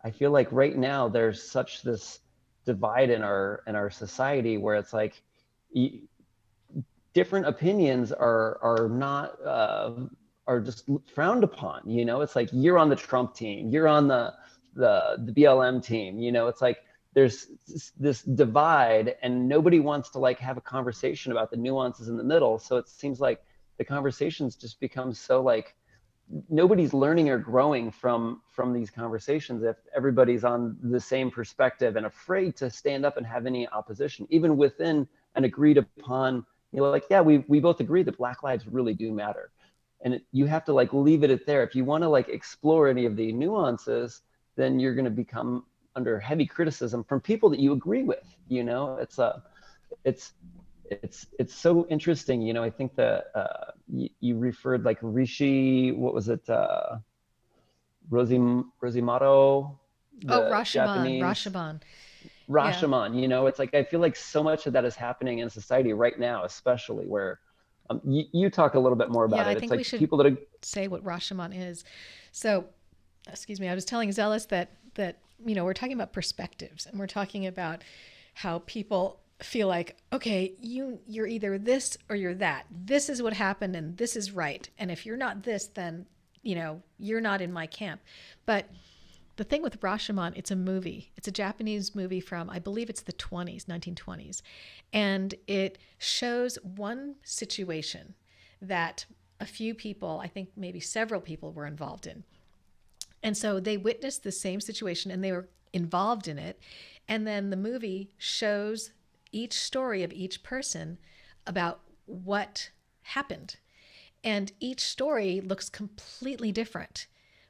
I feel like right now there's such this divide in our society where it's like different opinions are not are just frowned upon. It's like, you're on the Trump team, you're on the BLM team. It's like there's this divide, and nobody wants to like have a conversation about the nuances in the middle. So it seems like the conversations just become so like nobody's learning or growing from these conversations if everybody's on the same perspective and afraid to stand up and have any opposition, even within an agreed upon, like, yeah, we both agree that Black lives really do matter. And you have to like leave it at there. If you want to like explore any of the nuances, then you're going to become under heavy criticism from people that you agree with. It's so interesting. I think that you referred like Rishi, what was it? Rosemato. Rashomon. Rashomon, it's like, I feel like so much of that is happening in society right now, especially where you talk a little bit more about it. I think it's we should people that say what Rashomon is. So, excuse me, I was telling Zelis that we're talking about perspectives, and we're talking about how people feel like, okay, you're either this or you're that. This is what happened, and this is right. And if you're not this, then you're not in my camp. But the thing with Rashomon, it's a movie. It's a Japanese movie from, I believe it's the 1920s. And it shows one situation that a few people, I think maybe several people, were involved in. And so they witnessed the same situation and they were involved in it. And then the movie shows each story of each person about what happened. And each story looks completely different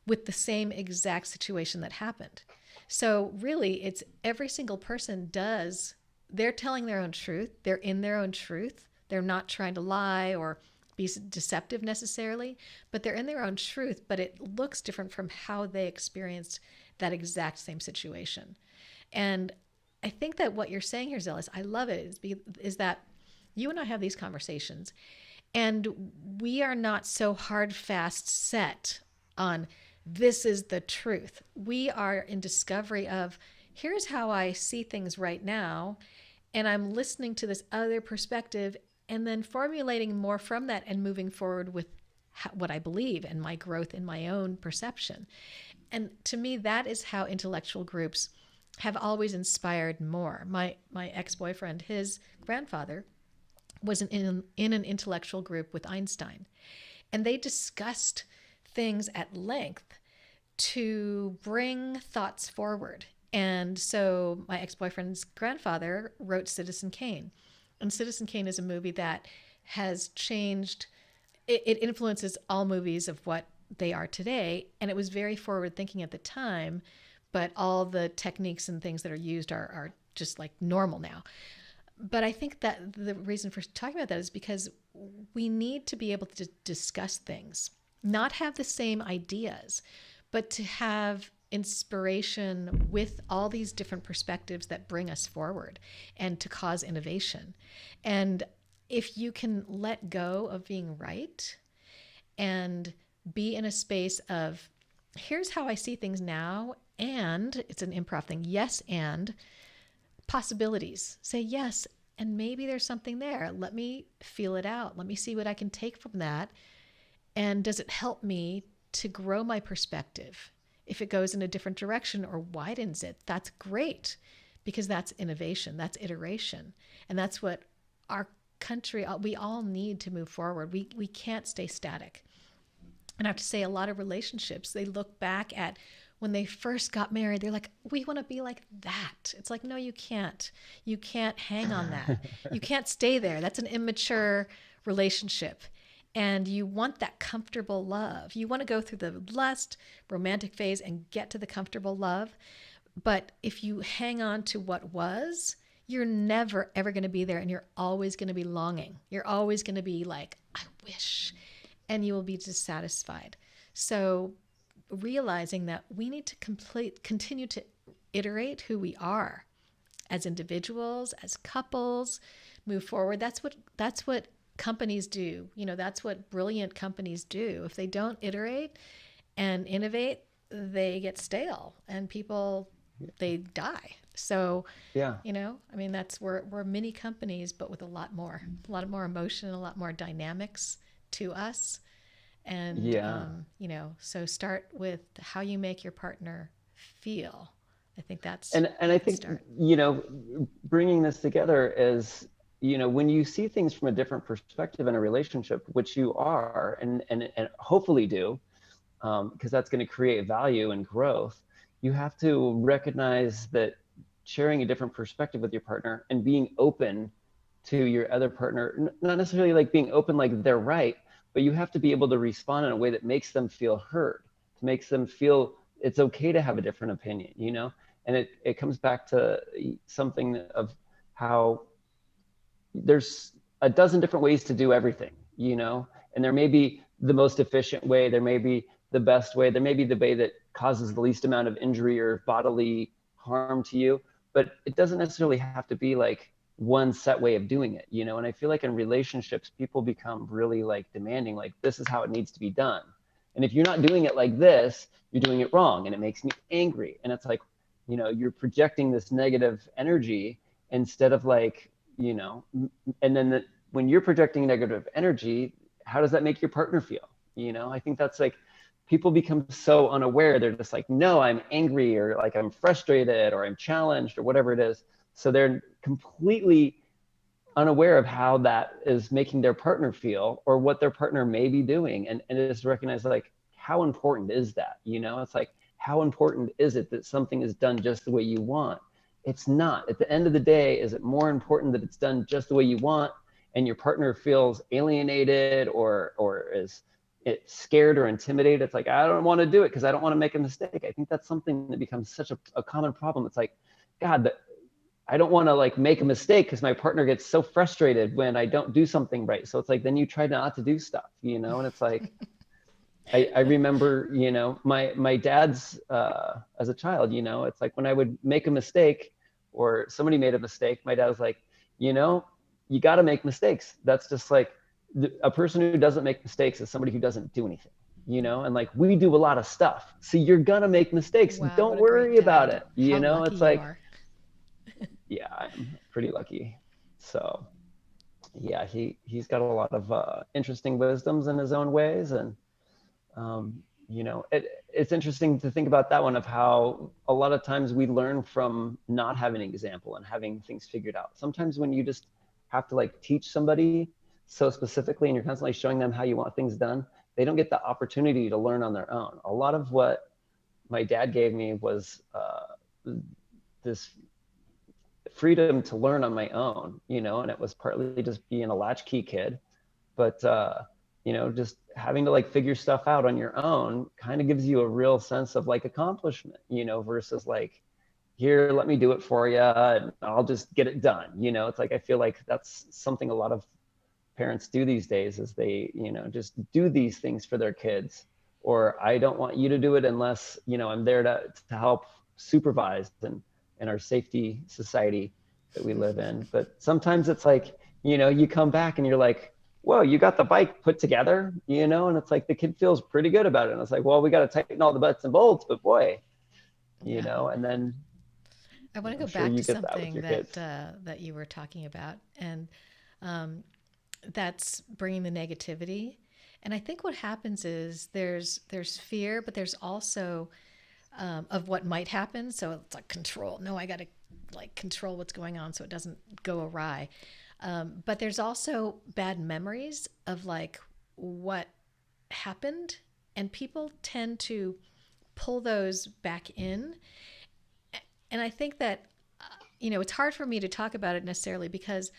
with the same exact situation that happened. So really, it's every single person does they're telling their own truth. They're in their own truth. They're not trying to lie or be deceptive necessarily, but they're in their own truth, but it looks different from how they experienced that exact same situation. And I think that what you're saying here, Zealous, I love it, is that you and I have these conversations, and we are not so hard, fast set on this is the truth. We are in discovery of here's how I see things right now, and I'm listening to this other perspective and then formulating more from that and moving forward with what I believe and my growth in my own perception. And to me, that is how intellectual groups have always inspired more. My ex-boyfriend, his grandfather was in an intellectual group with Einstein, and they discussed things at length to bring thoughts forward. And so my ex-boyfriend's grandfather wrote Citizen Kane. And Citizen Kane is a movie that has changed, it influences all movies of what they are today. And it was very forward thinking at the time, but all the techniques and things that are used are just like normal now. But I think that the reason for talking about that is because we need to be able to discuss things, not have the same ideas, but to have inspiration with all these different perspectives that bring us forward and to cause innovation. And if you can let go of being right and be in a space of, here's how I see things now, and it's an improv thing, yes, and possibilities. Say yes, and maybe there's something there. Let me feel it out. Let me see what I can take from that. And does it help me to grow my perspective? If it goes in a different direction or widens it, that's great, because that's innovation, that's iteration. And that's what our country, we all need to move forward. We can't stay static. And I have to say, a lot of relationships, they look back at when they first got married, they're like, we want to be like that. It's like, no, you can't. You can't hang on that. You can't stay there. That's an immature relationship. And you want that comfortable love. You want to go through the lust, romantic phase and get to the comfortable love. But if you hang on to what was, you're never, ever going to be there. And you're always going to be longing. You're always going to be like, I wish. And you will be dissatisfied. So realizing that we need to continue to iterate who we are as individuals, as couples, move forward. That's what companies do. You know, that's what brilliant companies do. If they don't iterate and innovate, they get stale and people, they die. So, Yeah. you know, I mean, we're mini companies, but with a lot more emotion, a lot more dynamics to us. And, Yeah. you know, so start with how you make your partner feel. I think that's And I think, start. you know, bringing this together is, you know, when you see things from a different perspective in a relationship, which you are, and hopefully do, because that's going to create value and growth, you have to recognize that sharing a different perspective with your partner and being open to your other partner, not necessarily like being open like they're right, but you have to be able to respond in a way that makes them feel heard, to makes them feel it's okay to have a different opinion, you know? And it comes back to something of how there's a dozen different ways to do everything, you know? And there may be the most efficient way, there may be the best way, there may be the way that causes the least amount of injury or bodily harm to you, but it doesn't necessarily have to be like one set way of doing it, you know? And I feel like in relationships, people become really like demanding, like, this is how it needs to be done. And if you're not doing it like this, you're doing it wrong. And it makes me angry. And it's like, you know, you're projecting this negative energy instead of like, you know, and then when you're projecting negative energy, how does that make your partner feel? You know, I think that's like, people become so unaware. They're just like, no, I'm angry, or like I'm frustrated, or I'm challenged, or whatever it is. So they're completely unaware of how that is making their partner feel or what their partner may be doing. And it is recognized like, how important is that? You know, it's like, how important is it that something is done just the way you want? It's not. At the end of the day, is it more important that it's done just the way you want and your partner feels alienated or is it scared or intimidated? It's like, I don't want to do it because I don't want to make a mistake. I think that's something that becomes such a common problem. It's like, God, I don't want to like make a mistake because my partner gets so frustrated when I don't do something right. So it's like, then you try not to do stuff, you know, and it's like, I remember, you know, my dad's, as a child, you know, it's like when I would make a mistake or somebody made a mistake, my dad was like, you know, you got to make mistakes. That's just like a person who doesn't make mistakes is somebody who doesn't do anything, you know, and like we do a lot of stuff. So you're going to make mistakes. Wow, Don't what a great worry about dad. it. You How know, lucky it's you like, are. yeah, I'm pretty lucky. So yeah, he's got a lot of interesting wisdoms in his own ways. And um, you know, it's interesting to think about that one of how a lot of times we learn from not having an example and having things figured out. Sometimes when you just have to like teach somebody so specifically and you're constantly showing them how you want things done, they don't get the opportunity to learn on their own. A lot of what my dad gave me was this freedom to learn on my own, you know, and it was partly just being a latchkey kid, but you know, just having to like figure stuff out on your own kind of gives you a real sense of like accomplishment, you know, versus like, here, let me do it for you and I'll just get it done. You know, it's like, I feel like that's something a lot of parents do these days is they, you know, just do these things for their kids, or I don't want you to do it unless, you know, I'm there to help supervise and in our safety society that we live in. But sometimes it's like, you know, you come back and you're like, whoa, you got the bike put together, you know, and it's like the kid feels pretty good about it. And it's like, well, we got to tighten all the butts and bolts, but boy, you Yeah. know, and then I want to I'm go sure back you to get that with something your kids. that you were talking about, and um, that's bringing the negativity. And I think what happens is there's fear, but there's also of what might happen. So it's like control. No, I got to like control what's going on so it doesn't go awry. But there's also bad memories of like what happened, and people tend to pull those back in. And I think that it's hard for me to talk about it necessarily because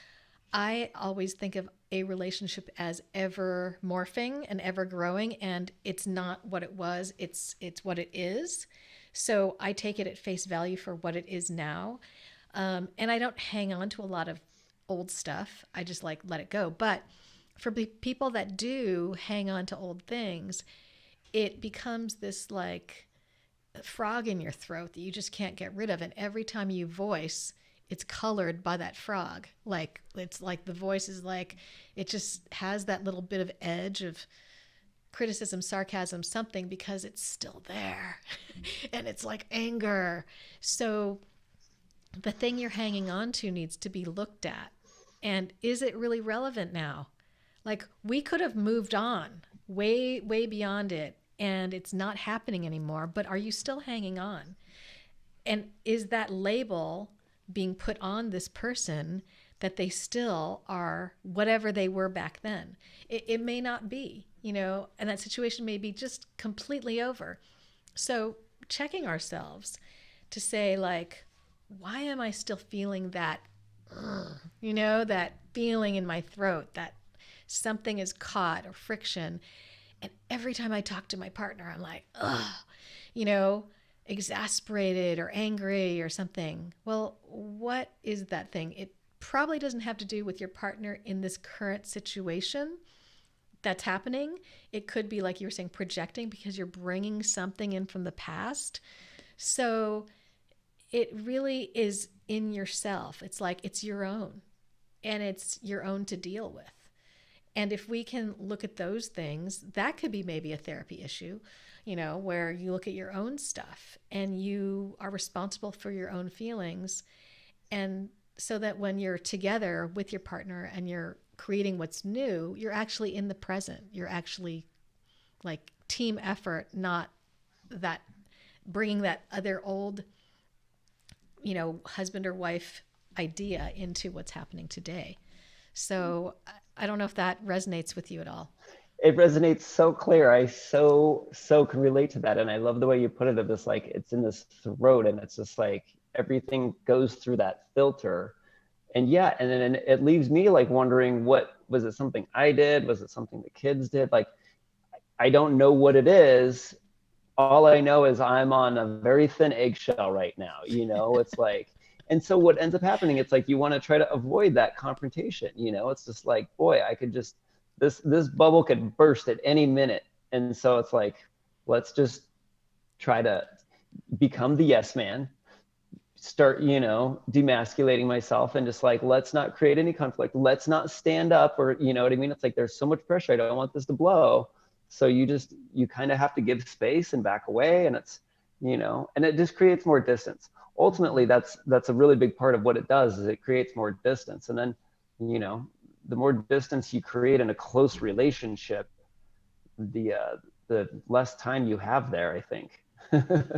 I always think of a relationship as ever morphing and ever growing, and it's not what it was, it's what it is. So I take it at face value for what it is now. And I don't hang on to a lot of old stuff. I just like let it go. But for people that do hang on to old things, it becomes this like frog in your throat that you just can't get rid of. And every time you voice, it's colored by that frog. Like it's like the voice is like, it just has that little bit of edge of criticism, sarcasm, something, because it's still there. And it's like anger. So the thing you're hanging on to needs to be looked at. And is it really relevant now? Like we could have moved on way, way beyond it and it's not happening anymore, but are you still hanging on? And is that label being put on this person that they still are whatever they were back then? It may not be, and that situation may be just completely over. So checking ourselves to say like, why am I still feeling that, that feeling in my throat, that something is caught or friction. And every time I talk to my partner, I'm like, ugh, exasperated or angry or something. Well, what is that thing? It probably doesn't have to do with your partner in this current situation that's happening. It could be, like you were saying, projecting because you're bringing something in from the past. So it really is in yourself. It's like it's your own, and it's your own to deal with. And if we can look at those things, that could be maybe a therapy issue, where you look at your own stuff and you are responsible for your own feelings. And so that when you're together with your partner and you're creating what's new, you're actually in the present. You're actually like team effort, not that bringing that other old, husband or wife idea into what's happening today. So I don't know if that resonates with you at all. It resonates so clear. I so can relate to that. And I love the way you put it of this, like it's in this throat and it's just like everything goes through that filter. And yeah, and then it leaves me like wondering, what was it, something I did? Was it something the kids did? Like I don't know what it is. All I know is I'm on a very thin eggshell right now. It's like, And so what ends up happening, it's like you want to try to avoid that confrontation. It's just like, boy, I could just, this bubble could burst at any minute. And so it's like, let's just try to become the yes man, start, demasculating myself, and just like, let's not create any conflict. Let's not stand up, or, you know what I mean? It's like, there's so much pressure. I don't want this to blow. So you kind of have to give space and back away. And it's, and it just creates more distance. Ultimately, that's a really big part of what it does, is it creates more distance. And then, the more distance you create in a close relationship, the less time you have there, I think.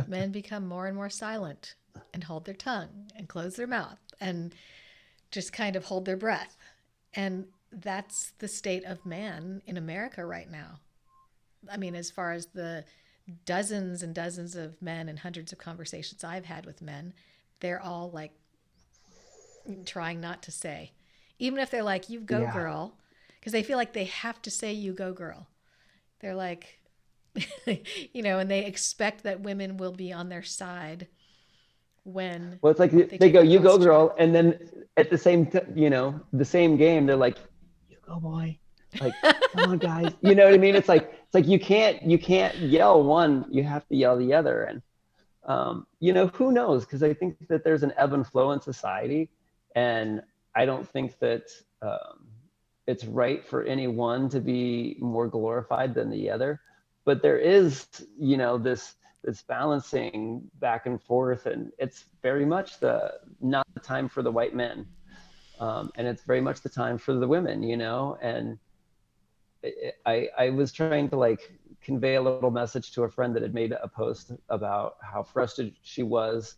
Men become more and more silent and hold their tongue and close their mouth and just kind of hold their breath. And that's the state of man in America right now. I mean, as far as the dozens and dozens of men and hundreds of conversations I've had with men, they're all like trying not to say, even if they're like, you go, Yeah. girl, because they feel like they have to say, you go, girl. They're like, and they expect that women will be on their side when Well, it's like they go, you go, girl. And then at the same game, they're like, you go, boy. Like, come on, guys. You know what I mean? It's like you can't yell one, you have to yell the other. And who knows? Because I think that there's an ebb and flow in society, and I don't think that it's right for any one to be more glorified than the other. But there is, this balancing back and forth, and it's very much not the time for the white men, and it's very much the time for the women, and I was trying to like convey a little message to a friend that had made a post about how frustrated she was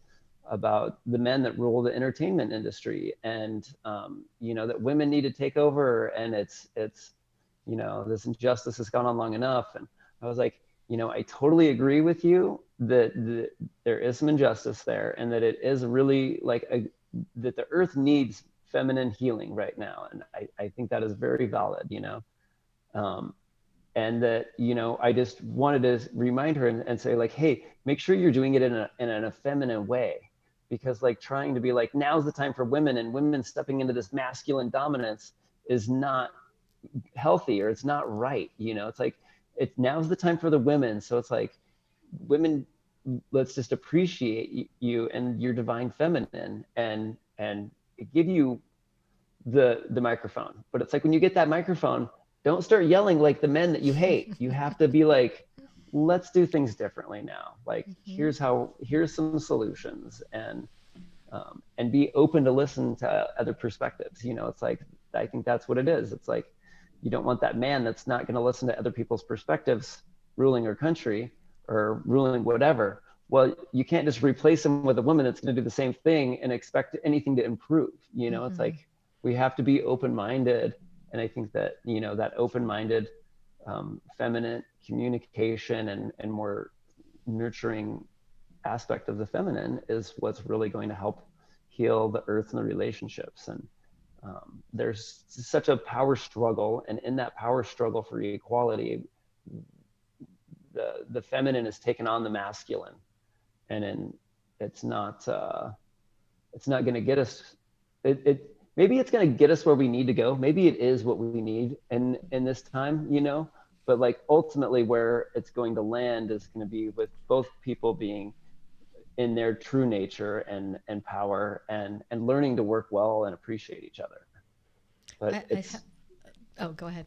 about the men that rule the entertainment industry, and that women need to take over, and it's this injustice has gone on long enough. And I was like, I totally agree with you that there is some injustice there, and that it is really like that the earth needs feminine healing right now, and I think that is very valid, and that I just wanted to remind her and say like, hey, make sure you're doing it in a feminine way, because like trying to be like, now's the time for women, and women stepping into this masculine dominance is not healthy, or it's not right. It's like, now's the time for the women. So it's like, women, let's just appreciate you and your divine feminine, and give you the microphone. But it's like, when you get that microphone, don't start yelling like the men that you hate. You have to be like, let's do things differently now. Like, here's some solutions, and be open to listen to other perspectives. It's like, I think that's what it is. It's like, you don't want that man that's not going to listen to other people's perspectives ruling our country or ruling whatever. Well, you can't just replace him with a woman that's going to do the same thing and expect anything to improve. It's like, we have to be open-minded. And I think that, that open-minded, feminine communication and more nurturing aspect of the feminine is what's really going to help heal the earth and the relationships. And there's such a power struggle, and in that power struggle for equality, the feminine has taken on the masculine, and it's not going to get us. Maybe it's going to get us where we need to go. Maybe it is what we need in this time, but like ultimately where it's going to land is going to be with both people being in their true nature and power, and learning to work well and appreciate each other. But go ahead.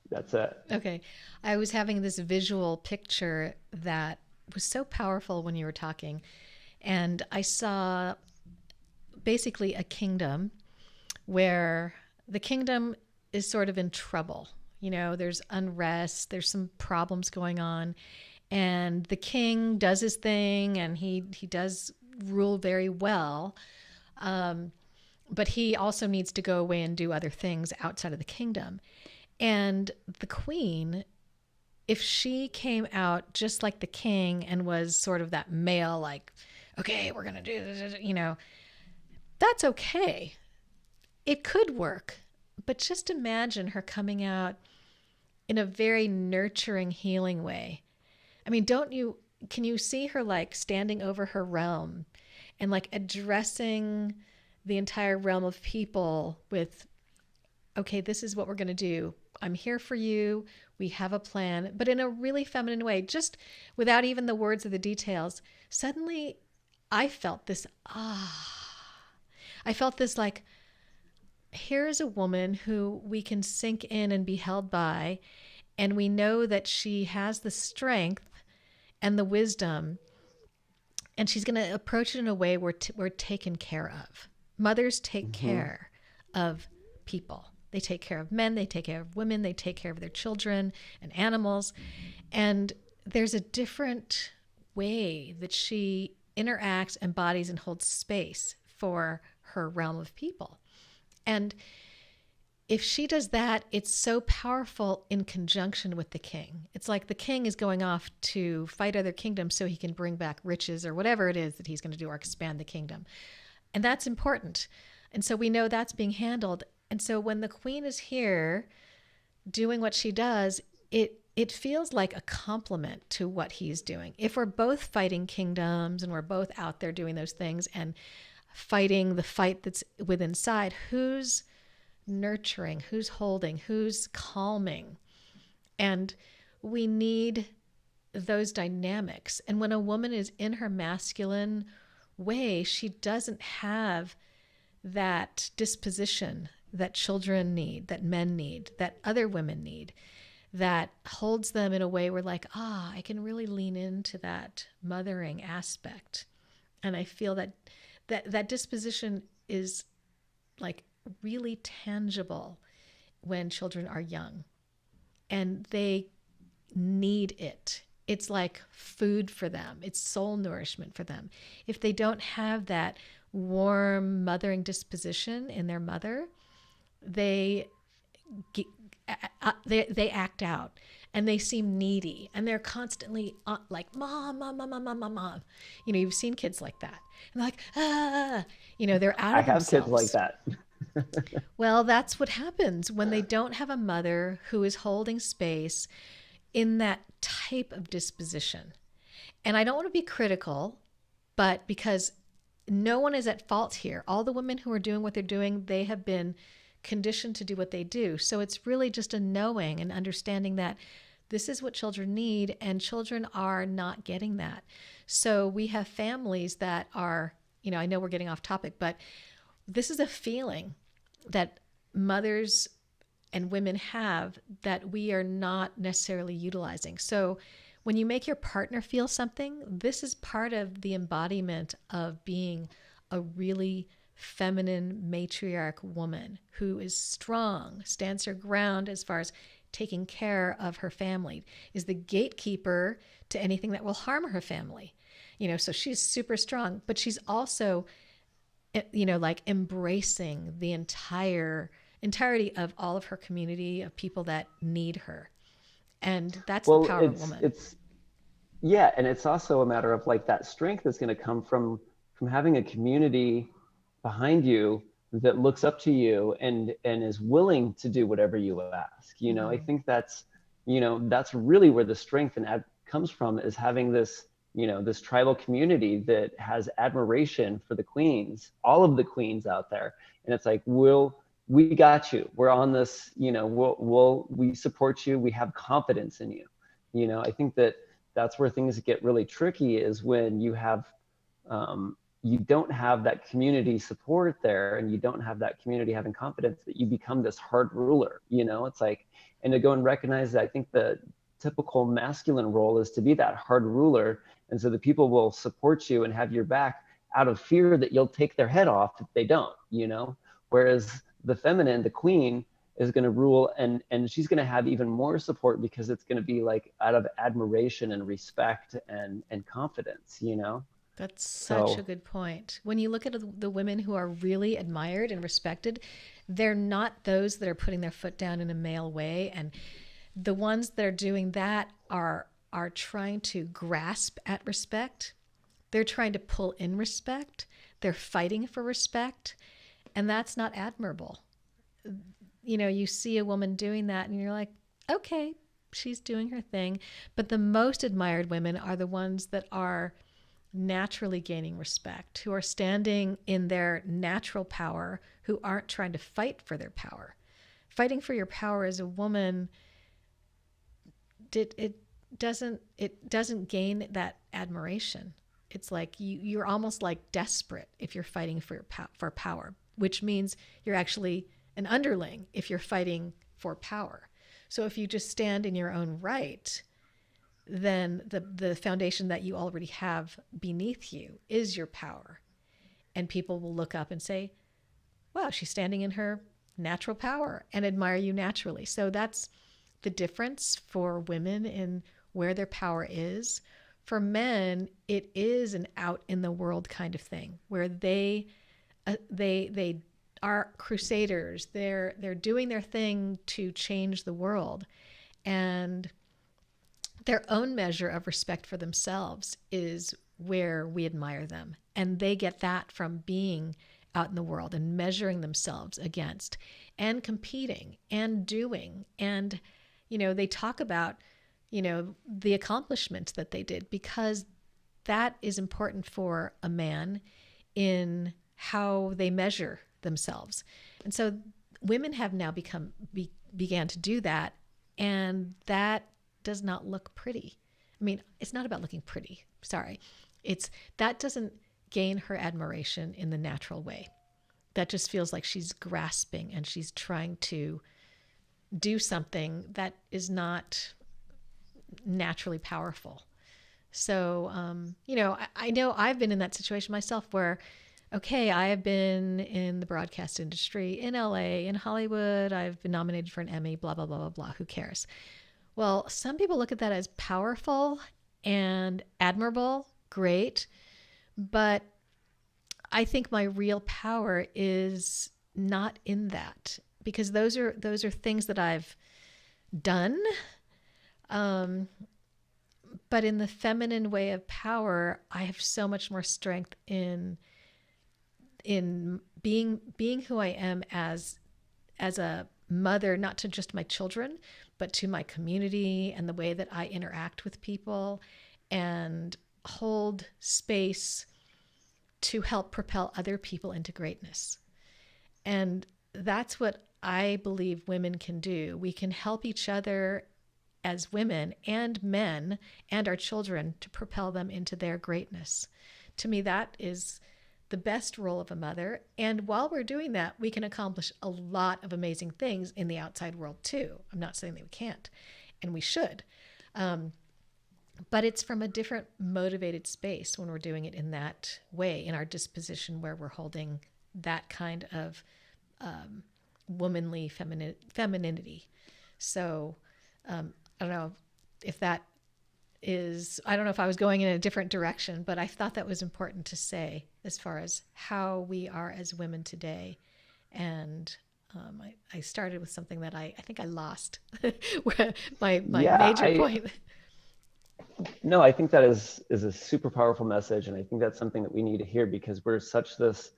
That's it. Okay. I was having this visual picture that was so powerful when you were talking, and I saw basically a kingdom where the kingdom is sort of in trouble. There's unrest, there's some problems going on, and the king does his thing, and he does rule very well. But he also needs to go away and do other things outside of the kingdom. And the queen, if she came out just like the king and was sort of that male, like, okay, we're going to do this, that's okay. It could work. But just imagine her coming out in a very nurturing, healing way. I mean, can you see her like standing over her realm and like addressing the entire realm of people with, okay, this is what we're going to do. I'm here for you. We have a plan, but in a really feminine way, just without even the words or the details. Suddenly I felt this, I felt this like, here is a woman who we can sink in and be held by, and we know that she has the strength and the wisdom, and she's going to approach it in a way where we're taken care of. Mothers take care of people. They take care of men, they take care of women, they take care of their children and animals. And there's a different way that she interacts, embodies, and holds space for her realm of people. And if she does that, it's so powerful in conjunction with the king. It's like the king is going off to fight other kingdoms so he can bring back riches or whatever it is that he's going to do, or expand the kingdom. And that's important. And so we know that's being handled. And so when the queen is here doing what she does, it feels like a compliment to what he's doing. If we're both fighting kingdoms and we're both out there doing those things and fighting the fight that's within inside, who's nurturing, who's holding, who's calming? And we need those dynamics. And when a woman is in her masculine way, she doesn't have that disposition that children need, that men need, that other women need, that holds them in a way where like, I can really lean into that mothering aspect. And I feel that disposition is like really tangible when children are young, and they need it. It's like food for them. It's soul nourishment for them. If they don't have that warm mothering disposition in their mother, they act out, and they seem needy, and they're constantly like, mom, mom, mom, mom, mom, mom, mom. You know, you've seen kids like that. And they're like, they're out I of have themselves. kids like that. Well, that's what happens when they don't have a mother who is holding space in that type of disposition. And I don't want to be critical, but because no one is at fault here. All the women who are doing what they're doing, they have been conditioned to do what they do. So it's really just a knowing and understanding that this is what children need, and children are not getting that. So we have families that are, I know we're getting off topic, but this is a feeling that mothers and women have that we are not necessarily utilizing. So when you make your partner feel something, this is part of the embodiment of being a really feminine matriarch woman who is strong, stands her ground as far as taking care of her family, is the gatekeeper to anything that will harm her family. So she's super strong, but she's also, like embracing the entirety of all of her community of people that need her. And that's the power of a woman. Yeah. And it's also a matter of like that strength that's going to come from having a community behind you that looks up to you and is willing to do whatever you ask. I think that's really where the strength comes from, is having this, this tribal community that has admiration for the queens, all of the queens out there. And it's like, we got you. We're on this, we support you. We have confidence in you. I think that's where things get really tricky, is when you have, you don't have that community support there, and you don't have that community having confidence, that you become this hard ruler. It's like, and to go and recognize that I think the typical masculine role is to be that hard ruler. And so the people will support you and have your back out of fear that you'll take their head off if they don't, whereas the feminine, the queen, is going to rule, and she's going to have even more support, because it's going to be like out of admiration and respect and confidence, That's such a good point. When you look at the women who are really admired and respected, they're not those that are putting their foot down in a male way. And the ones that are doing that are trying to grasp at respect. They're trying to pull in respect. They're fighting for respect. And that's not admirable. You see a woman doing that and you're like, okay, she's doing her thing. But the most admired women are the ones that are naturally gaining respect, who are standing in their natural power, who aren't trying to fight for their power. Fighting for your power as a woman, it doesn't gain that admiration. It's like you're almost like desperate if you're fighting for power, which means you're actually an underling if you're fighting for power. So if you just stand in your own right, then the foundation that you already have beneath you is your power. And people will look up and say, wow, she's standing in her natural power, and admire you naturally. So that's the difference for women in where their power is. For men, it is an out in the world kind of thing where they are crusaders. They're doing their thing to change the world, and their own measure of respect for themselves is where we admire them. And they get that from being out in the world and measuring themselves against and competing and doing. And, they talk about, the accomplishments that they did, because that is important for a man in how they measure themselves. And so women have now began to do that. And that does not look pretty. I mean, it's not about looking pretty. Sorry. That doesn't gain her admiration in the natural way. That just feels like she's grasping and she's trying to do something that is not naturally powerful. So, I know I've been in that situation myself where, okay, I have been in the broadcast industry in LA, in Hollywood. I've been nominated for an Emmy, blah, blah, blah, blah, blah. Who cares? Well, some people look at that as powerful and admirable, great, but I think my real power is not in that, because those are things that I've done. But in the feminine way of power, I have so much more strength in being who I am as a mother, not to just my children, but to my community and the way that I interact with people and hold space to help propel other people into greatness. And that's what I believe women can do. We can help each other as women and men and our children to propel them into their greatness. To me, that is the best role of a mother. And while we're doing that, we can accomplish a lot of amazing things in the outside world too. I'm not saying that we can't, and we should. But it's from a different motivated space when we're doing it in that way, in our disposition where we're holding that kind of womanly femininity. So I don't know if that is, I don't know if I was going in a different direction, but I thought that was important to say as far as how we are as women today. And I started with something that I think I lost, my major point. No, I think that is a super powerful message. And I think that's something that we need to hear, because we're such this,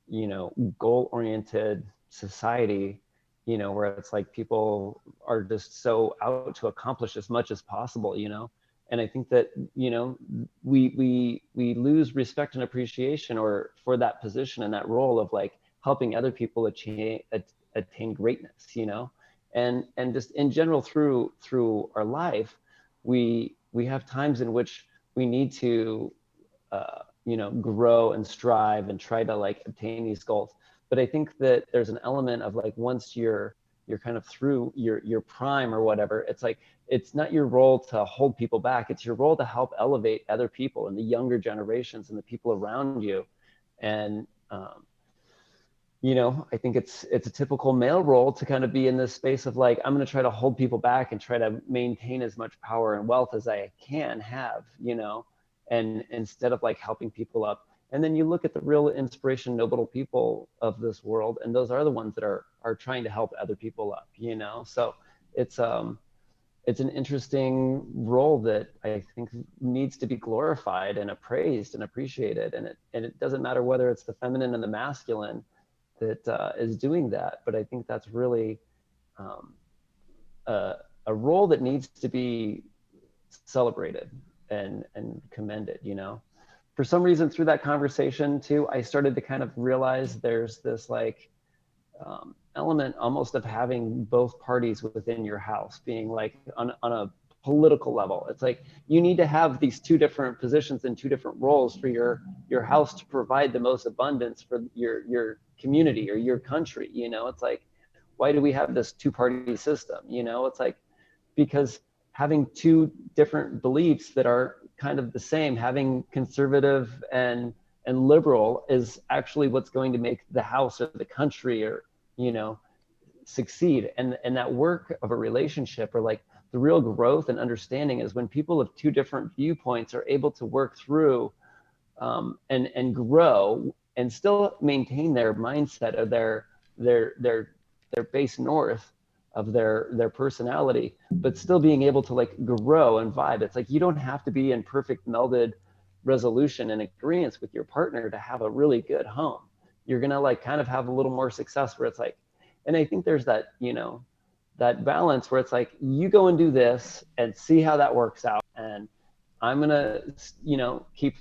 goal-oriented society, where it's like people are just so out to accomplish as much as possible, And I think that, we lose respect and appreciation for that position and that role of like helping other people attain greatness, and just in general through our life, we have times in which we need to, grow and strive and try to like obtain these goals. But I think that there's an element of like, once you're kind of through your prime or whatever, it's like, it's not your role to hold people back. It's your role to help elevate other people and the younger generations and the people around you. And, I think it's a typical male role to kind of be in this space of like, I'm going to try to hold people back and try to maintain as much power and wealth as I can have, and instead of like helping people up. And then you look at the real inspiration, notable people of this world, and those are the ones that are trying to help other people up, So it's an interesting role that I think needs to be glorified and appraised and appreciated. And it doesn't matter whether it's the feminine and the masculine that is doing that, but I think that's really a role that needs to be celebrated and commended, for some reason through that conversation too, I started to kind of realize there's this like element almost of having both parties within your house being like on a political level. It's like you need to have these two different positions and two different roles for your house to provide the most abundance for your community or your country. You know, it's like, why do we have this two-party system? You know, it's like, because having two different beliefs that are kind of the same, having conservative and liberal is actually what's going to make the house or the country or, you know, succeed. And that work of a relationship, or like the real growth and understanding, is when people of two different viewpoints are able to work through and grow and still maintain their mindset of their base north of their personality, but still being able to like grow and vibe. It's like you don't have to be in perfect melded resolution and agreement with your partner to have a really good home. You're gonna like kind of have a little more success where it's like, and I think there's that, you know, that balance where it's like, you go and do this and see how that works out, and I'm gonna, you know, keep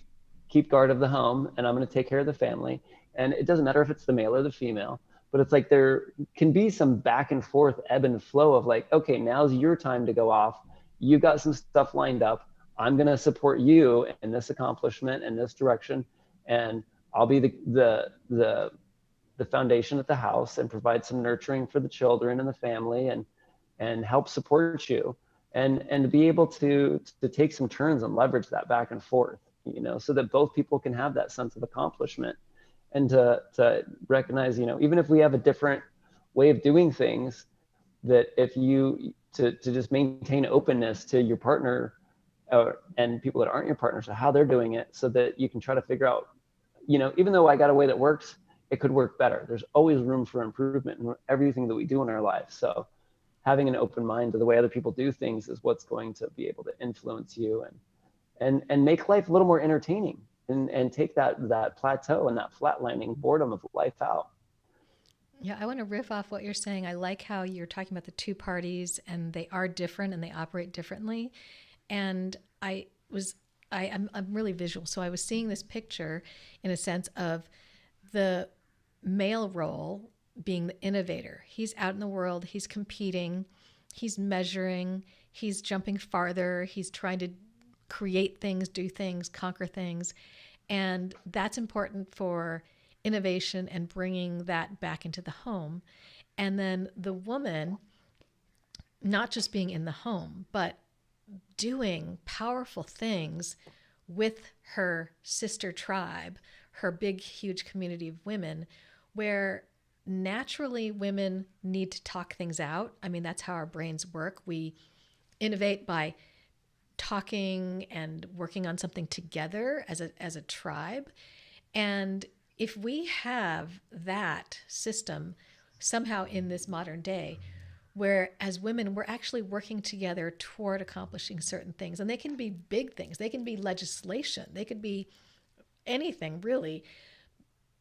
guard of the home, and I'm gonna take care of the family. And it doesn't matter if it's the male or the female, but it's like there can be some back and forth ebb and flow of like, okay, now's your time to go off. You've got some stuff lined up. I'm gonna support you in this accomplishment and this direction, and I'll be the foundation at the house and provide some nurturing for the children and the family, and help support you, and to be able to take some turns and leverage that back and forth, you know, so that both people can have that sense of accomplishment, and to recognize, you know, even if we have a different way of doing things, that if you to just maintain openness to your partner and people that aren't your partners, so how they're doing it, so that you can try to figure out, you know, even though I got a way that works, it could work better. There's always room for improvement in everything that we do in our lives. So having an open mind to the way other people do things is what's going to be able to influence you and make life a little more entertaining, and take that plateau and that flatlining boredom of life out. Yeah, I want to riff off what you're saying. I like how you're talking about the two parties and they are different and they operate differently. And I'm really visual. So I was seeing this picture in a sense of the male role being the innovator. He's out in the world, he's competing, he's measuring, he's jumping farther, he's trying to create things, do things, conquer things. And that's important for innovation and bringing that back into the home. And then the woman, not just being in the home, but doing powerful things with her sister tribe, her big, huge community of women, where naturally women need to talk things out. I mean, that's how our brains work. We innovate by talking and working on something together as a tribe. And if we have that system somehow in this modern day, where as women we're actually working together toward accomplishing certain things, and they can be big things, they can be legislation, they could be anything really,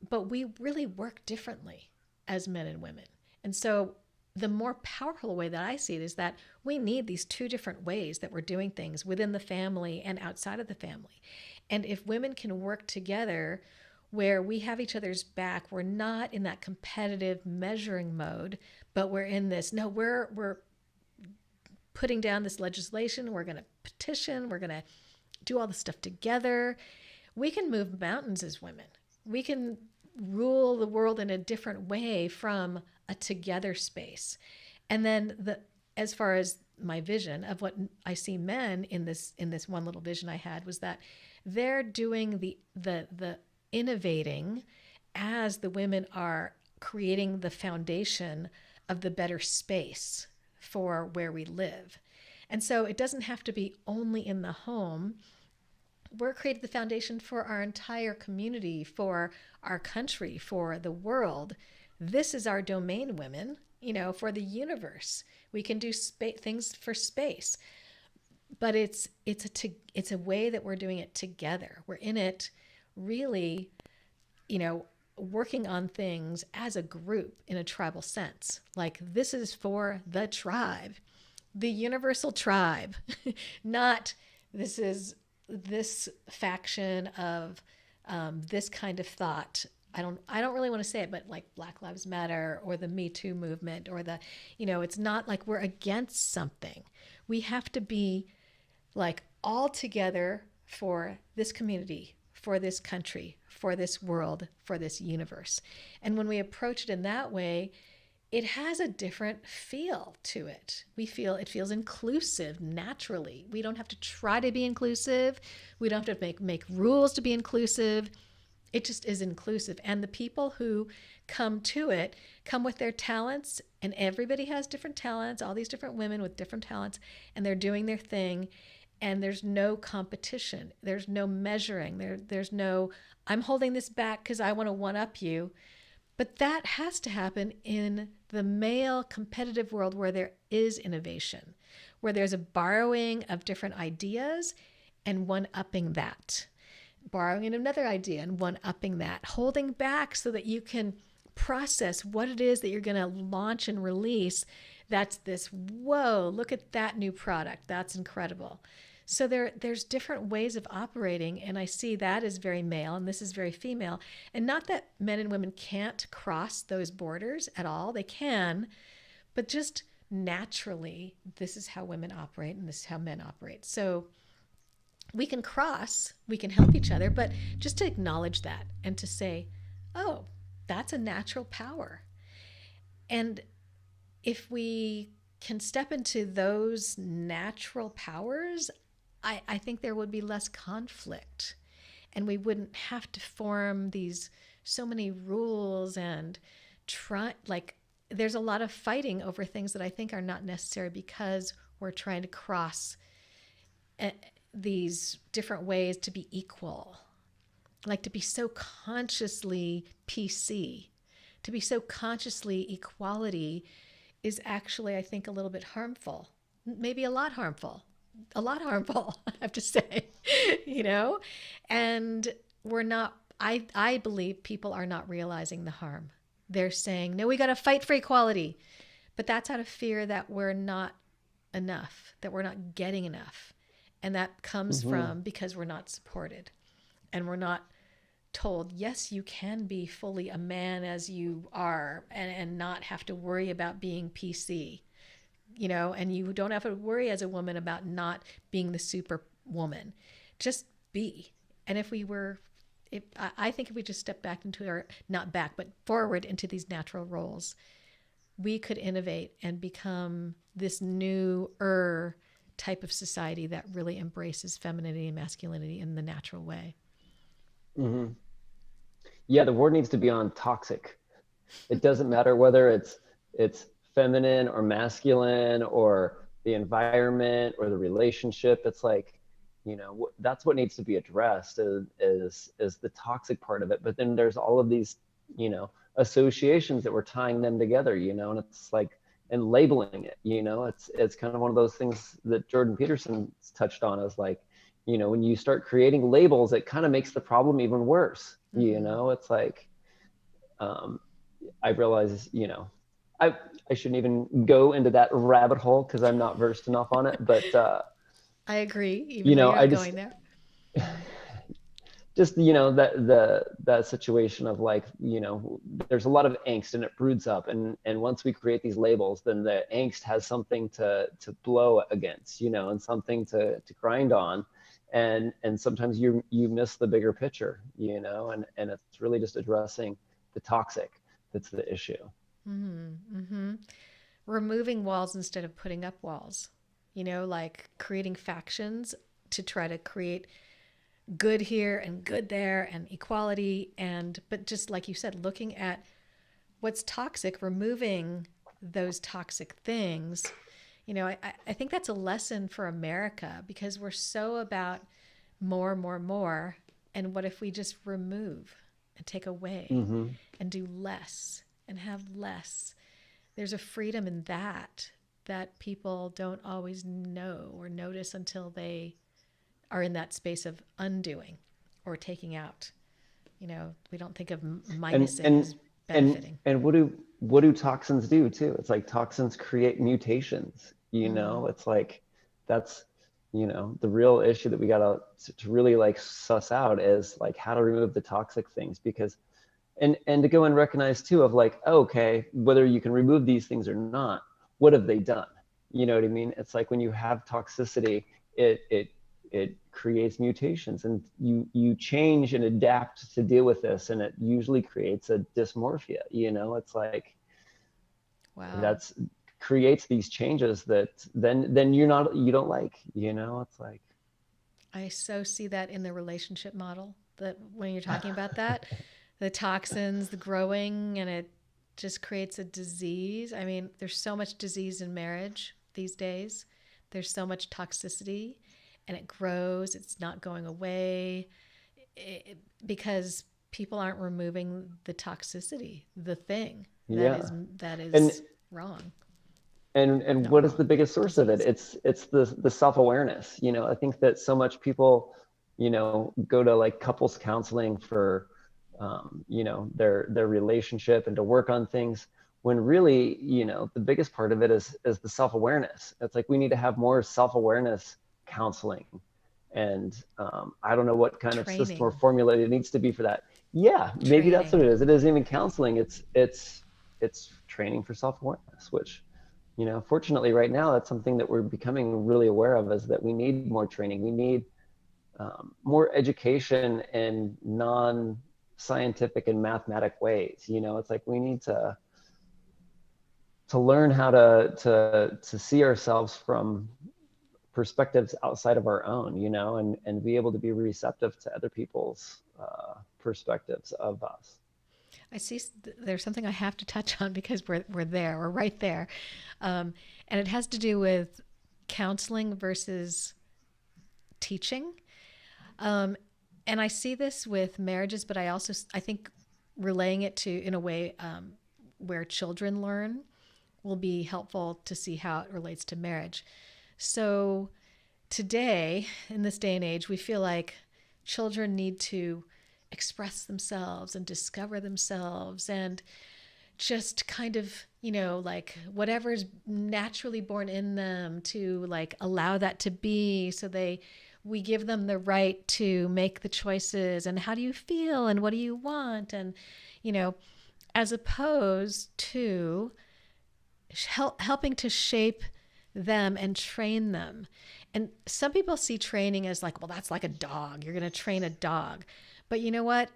but we really work differently as men and women. And so the more powerful way that I see it is that we need these two different ways that we're doing things within the family and outside of the family. And if women can work together where we have each other's back, we're not in that competitive measuring mode, but we're in this, no, we're putting down this legislation, we're going to petition, we're going to do all this stuff together. We can move mountains as women. We can rule the world in a different way from a together space. And then as far as my vision of what I see men in this one little vision I had was that they're doing the innovating as the women are creating the foundation of the better space for where we live. And so it doesn't have to be only in the home. We're creating the foundation for our entire community, for our country, for the world. This is our domain, women, for the universe. We can do things for space, but it's a way that we're doing it together. We're in it really, working on things as a group in a tribal sense. Like, this is for the tribe, the universal tribe, not this is this faction of this kind of thought. I don't really want to say it, but like Black Lives Matter or the Me Too movement or the, it's not like we're against something. We have to be like all together for this community, for this country, for this world, for this universe. And when we approach it in that way, it has a different feel to it. It feels inclusive naturally. We don't have to try to be inclusive. We don't have to make rules to be inclusive. It just is inclusive. And the people who come to it come with their talents, and everybody has different talents, all these different women with different talents, and they're doing their thing. And there's no competition. There's no measuring. There's no, I'm holding this back because I want to one up you. But that has to happen in the male competitive world where there is innovation, where there's a borrowing of different ideas and one-upping that, borrowing another idea and one-upping that, holding back so that you can process what it is that you're going to launch and release. That's this, whoa, look at that new product. That's incredible. So there's different ways of operating, and I see that as very male, and this is very female. And not that men and women can't cross those borders at all. They can, but just naturally, this is how women operate, and this is how men operate. So we can cross, we can help each other, but just to acknowledge that and to say, oh, that's a natural power. And if we can step into those natural powers, I think there would be less conflict, and we wouldn't have to form these so many rules and there's a lot of fighting over things that I think are not necessary because we're trying to cross these different ways to be equal, like to be so consciously PC, to be so consciously equality is actually, I think, a little bit harmful, maybe a lot harmful, I have to say, and we're not, I believe people are not realizing the harm. They're saying, no, we got to fight for equality, but that's out of fear that we're not enough, that we're not getting enough. And that comes from because we're not supported and we're not told, yes, you can be fully a man as you are and not have to worry about being PC. And you don't have to worry as a woman about not being the super woman. Just be. And I think if we just step back into not back, but forward into these natural roles, we could innovate and become this newer type of society that really embraces femininity and masculinity in the natural way. Mm-hmm. Yeah, the word needs to be on toxic. It doesn't matter whether it's feminine or masculine or the environment or the relationship. It's like, that's what needs to be addressed is the toxic part of it. But then there's all of these, associations that we're tying them together, and it's like, and labeling it, it's kind of one of those things that Jordan Peterson touched on is like, when you start creating labels, it kind of makes the problem even worse. It's like, I realize, I shouldn't even go into that rabbit hole because I'm not versed enough on it, but I agree. Even though you're going there. Just that situation of like, there's a lot of angst and it broods up, and once we create these labels, then the angst has something to blow against, and something to grind on, and sometimes you miss the bigger picture, and it's really just addressing the toxic that's the issue. Removing walls instead of putting up walls, like creating factions to try to create good here and good there and equality, but just like you said, looking at what's toxic, removing those toxic things. I think that's a lesson for America because we're so about more, and what if we just remove and take away and do less and have less? There's a freedom in that people don't always know or notice until they are in that space of undoing or taking out. We don't think of minusing as benefiting. And what do toxins do too? It's like toxins create mutations, it's like, that's The real issue that we got to really like suss out is like how to remove the toxic things, because and to go and recognize too of like, oh, okay, whether you can remove these things or not, what have they done? You know what I mean? It's like when you have toxicity, it creates mutations, and you change and adapt to deal with this, and it usually creates a dysmorphia. It's like Wow. that's creates these changes that then you don't like. It's like I so see that in the relationship model, that when you're talking about that, the toxins, the growing, and it just creates a disease. I mean, there's so much disease in marriage these days. There's so much toxicity, and it grows. It's not going away because people aren't removing the toxicity, the thing that yeah. is that and is wrong, and not what is the wrong, biggest source of it? disease. It's the self-awareness. I think that so much people go to like couples counseling for their relationship and to work on things, when really the biggest part of it is the self-awareness. It's like we need to have more self-awareness counseling, and I don't know what kind of system or Training, formula it needs to be for that. Yeah, maybe that's what training. it is. It isn't even counseling. It's training for self-awareness, which fortunately right now that's something that we're becoming really aware of, is that we need more training. We need more education in non-scientific and mathematic ways. It's like we need to learn how to see ourselves from perspectives outside of our own, and be able to be receptive to other people's perspectives of us. I see there's something I have to touch on because we're right there, and it has to do with counseling versus teaching, um, and I see this with marriages, but I think relaying it to in a way where children learn will be helpful to see how it relates to marriage. So today, in this day and age, we feel like children need to express themselves and discover themselves and just kind of, like whatever's naturally born in them to like allow that to be, so we give them the right to make the choices and how do you feel and what do you want, and you know as opposed to helping to shape them and train them. And some people see training as like, well, that's like a dog. You're going to train a dog. But you know what?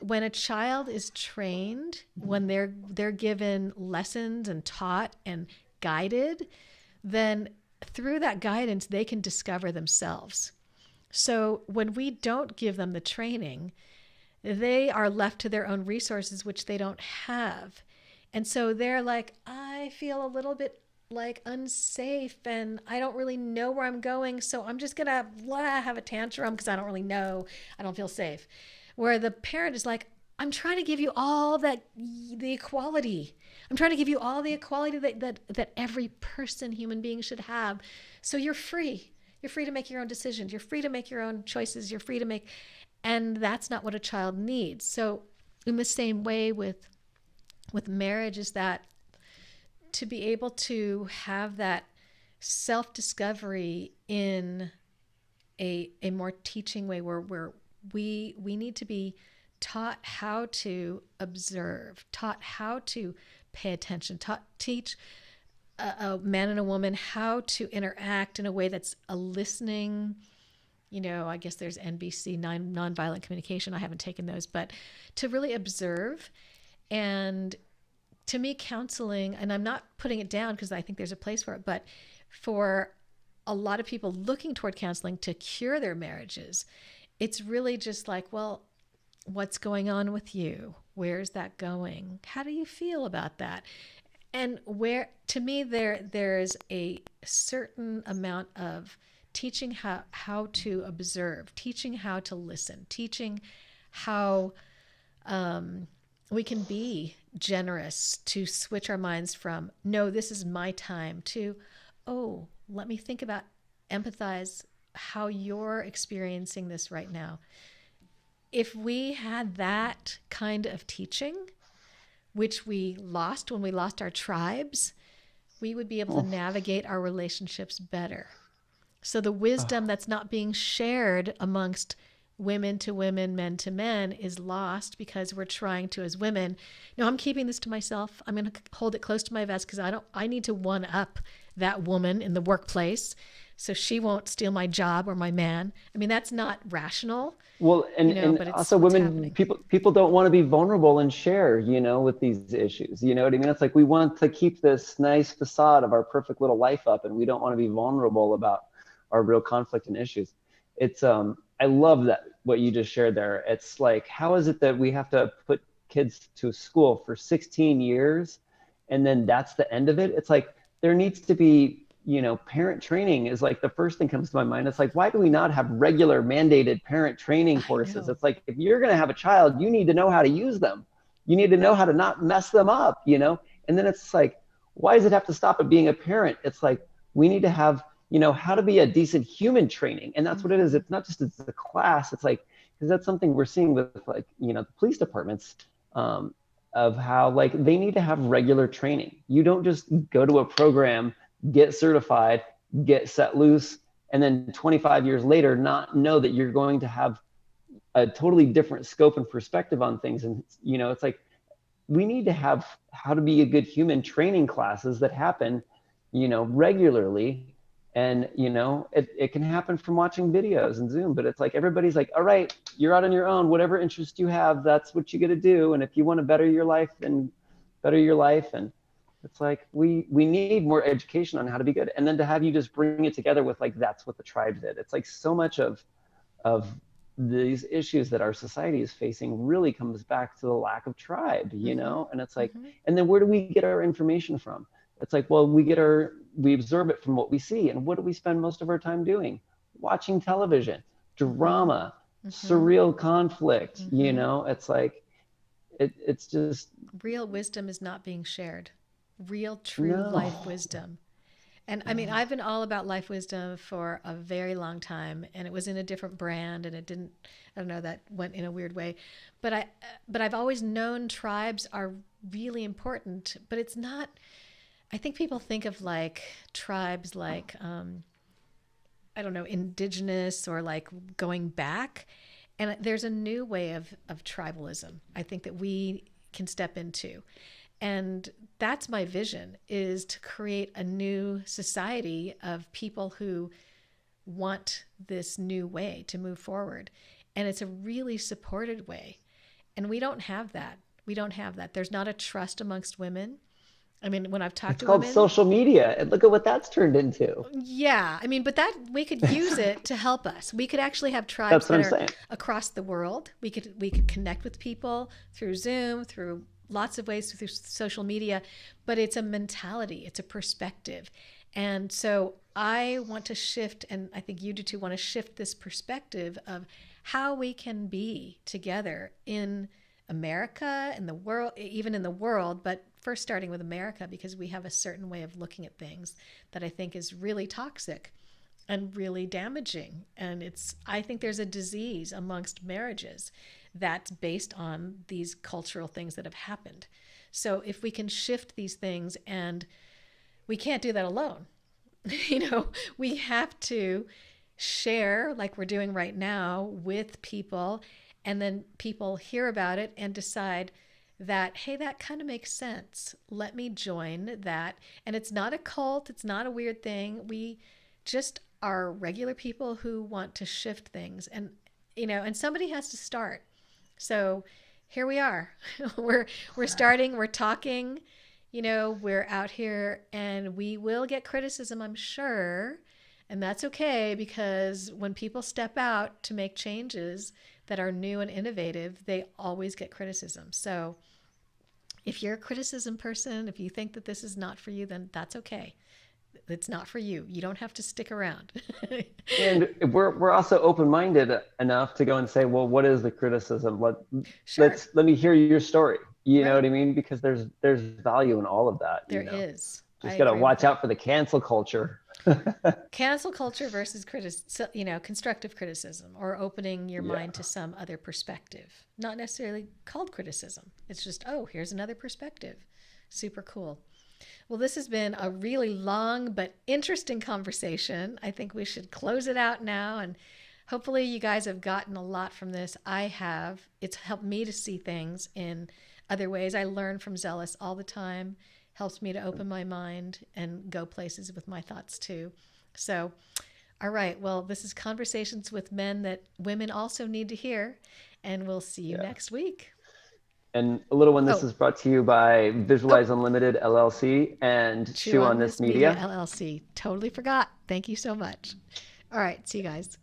When a child is trained, when they're given lessons and taught and guided, then through that guidance they can discover themselves. So when we don't give them the training, they are left to their own resources, which they don't have. And so they're like, I feel a little bit like unsafe and I don't really know where I'm going. So I'm just going to have a tantrum because I don't really know. I don't feel safe. Where the parent is like, I'm trying to give you all the equality. I'm trying to give you all the equality that every person, human being should have. So you're free. You're free to make your own decisions. You're free to make your own choices. You're free to make, and that's not what a child needs. So in the same way with marriage, is that to be able to have that self-discovery in a more teaching way, where we need to be taught how to observe, taught how to pay attention, teach a man and a woman how to interact in a way that's a listening. I guess there's NBC, nonviolent communication. I haven't taken those, but to really observe. And to me, counseling, and I'm not putting it down because I think there's a place for it, but for a lot of people looking toward counseling to cure their marriages, it's really just like, well, what's going on with you? Where's that going? How do you feel about that? And where, to me, there's a certain amount of teaching how to observe, teaching how to listen, teaching how we can be generous, to switch our minds from, no, this is my time, to, oh, let me think about, empathize how you're experiencing this right now. If we had that kind of teaching, which we lost when we lost our tribes, we would be able to navigate our relationships better. So the wisdom that's not being shared amongst women to women, men to men is lost because we're trying to, as women, no, I'm keeping this to myself. I'm going to hold it close to my vest because I need to one up that woman in the workplace so she won't steal my job or my man. I mean, that's not rational, Well, and but it's also what's women, happening. people don't want to be vulnerable and share, with these issues. You know what I mean? It's like we want to keep this nice facade of our perfect little life up, and we don't want to be vulnerable about our real conflict and issues. It's I love that what you just shared there. It's like, how is it that we have to put kids to school for 16 years and then that's the end of it? It's like there needs to be, parent training is like the first thing comes to my mind. It's like, why do we not have regular mandated parent training I courses? know. It's like, if you're going to have a child, you need to know how to use them. You need to know how to not mess them up, And then it's like, why does it have to stop at being a parent? It's like, we need to have, how to be a decent human training. And that's what it is. It's not just it's a class. It's like, because that's something we're seeing with like, the police departments, of how like they need to have regular training. You don't just go to a program, get certified, get set loose, and then 25 years later not know that you're going to have a totally different scope and perspective on things. And it's like we need to have how to be a good human training classes that happen regularly. And it can happen from watching videos and Zoom, but it's like everybody's like, all right, you're out on your own, whatever interest you have, that's what you got to do. And if you want to better your life, then better your life. And it's like we need more education on how to be good. And then to have you just bring it together with like, that's what the tribe did. It's like so much of these issues that our society is facing really comes back to the lack of tribe, And it's like, and then where do we get our information from? It's like, well, we absorb it from what we see. And what do we spend most of our time doing? Watching television, drama, surreal conflict, It's like, it's just. Real wisdom is not being shared. Real, true No. life wisdom. And I mean, I've been all about life wisdom for a very long time, and it was in a different brand, and it didn't. I don't know, that went in a weird way, but I've always known tribes are really important, but it's not. I think people think of like tribes like I don't know, indigenous or like going back, and there's a new way of tribalism. I think that we can step into. And that's my vision, is to create a new society of people who want this new way to move forward. And it's a really supported way. And we don't have that. We don't have that. There's not a trust amongst women. I mean, when I've talked It's to called women, social media. And look at what that's turned into. yeah, I mean, but that we could use it to help us. We could actually have tribes That's what that I'm are saying. across the world. We could connect with people through Zoom, through lots of ways, through social media, but it's a mentality, it's a perspective. And so I want to shift, and I think you do too, want to shift this perspective of how we can be together in America, in the world, even in the world, but first starting with America, because we have a certain way of looking at things that I think is really toxic and really damaging. And I think there's a disease amongst marriages that's based on these cultural things that have happened. So if we can shift these things, and we can't do that alone, we have to share like we're doing right now with people, and then people hear about it and decide that, hey, that kind of makes sense. Let me join that. And it's not a cult. It's not a weird thing. We just are regular people who want to shift things. And somebody has to start. So here we are. we're starting, we're talking, we're out here, and we will get criticism, I'm sure. And that's okay, because when people step out to make changes that are new and innovative, they always get criticism. So if you're a criticism person, if you think that this is not for you, then that's okay. It's not for you. You don't have to stick around. And we're also open-minded enough to go and say, well, what is the criticism? Sure. Let me hear your story. You know Right. what I mean? Because there's value in all of that. There is. I Just got to agree with watch that. out for the cancel culture. Cancel culture versus constructive criticism, or opening your Yeah. mind to some other perspective. Not necessarily called criticism. It's just, oh, here's another perspective. Super cool. Well, this has been a really long but interesting conversation. I think we should close it out now. And hopefully, you guys have gotten a lot from this. I have. It's helped me to see things in other ways. I learn from Zealous all the time, helps me to open my mind and go places with my thoughts too. So, all right. Well, this is Conversations with Men that women also need to hear. And we'll see you Yeah. next week. And a little one, this Oh, is brought to you by oh, Visualize Unlimited LLC and Chew Chew on on This This Media Media. LLC. Totally forgot. Thank you so much. All right. See you guys.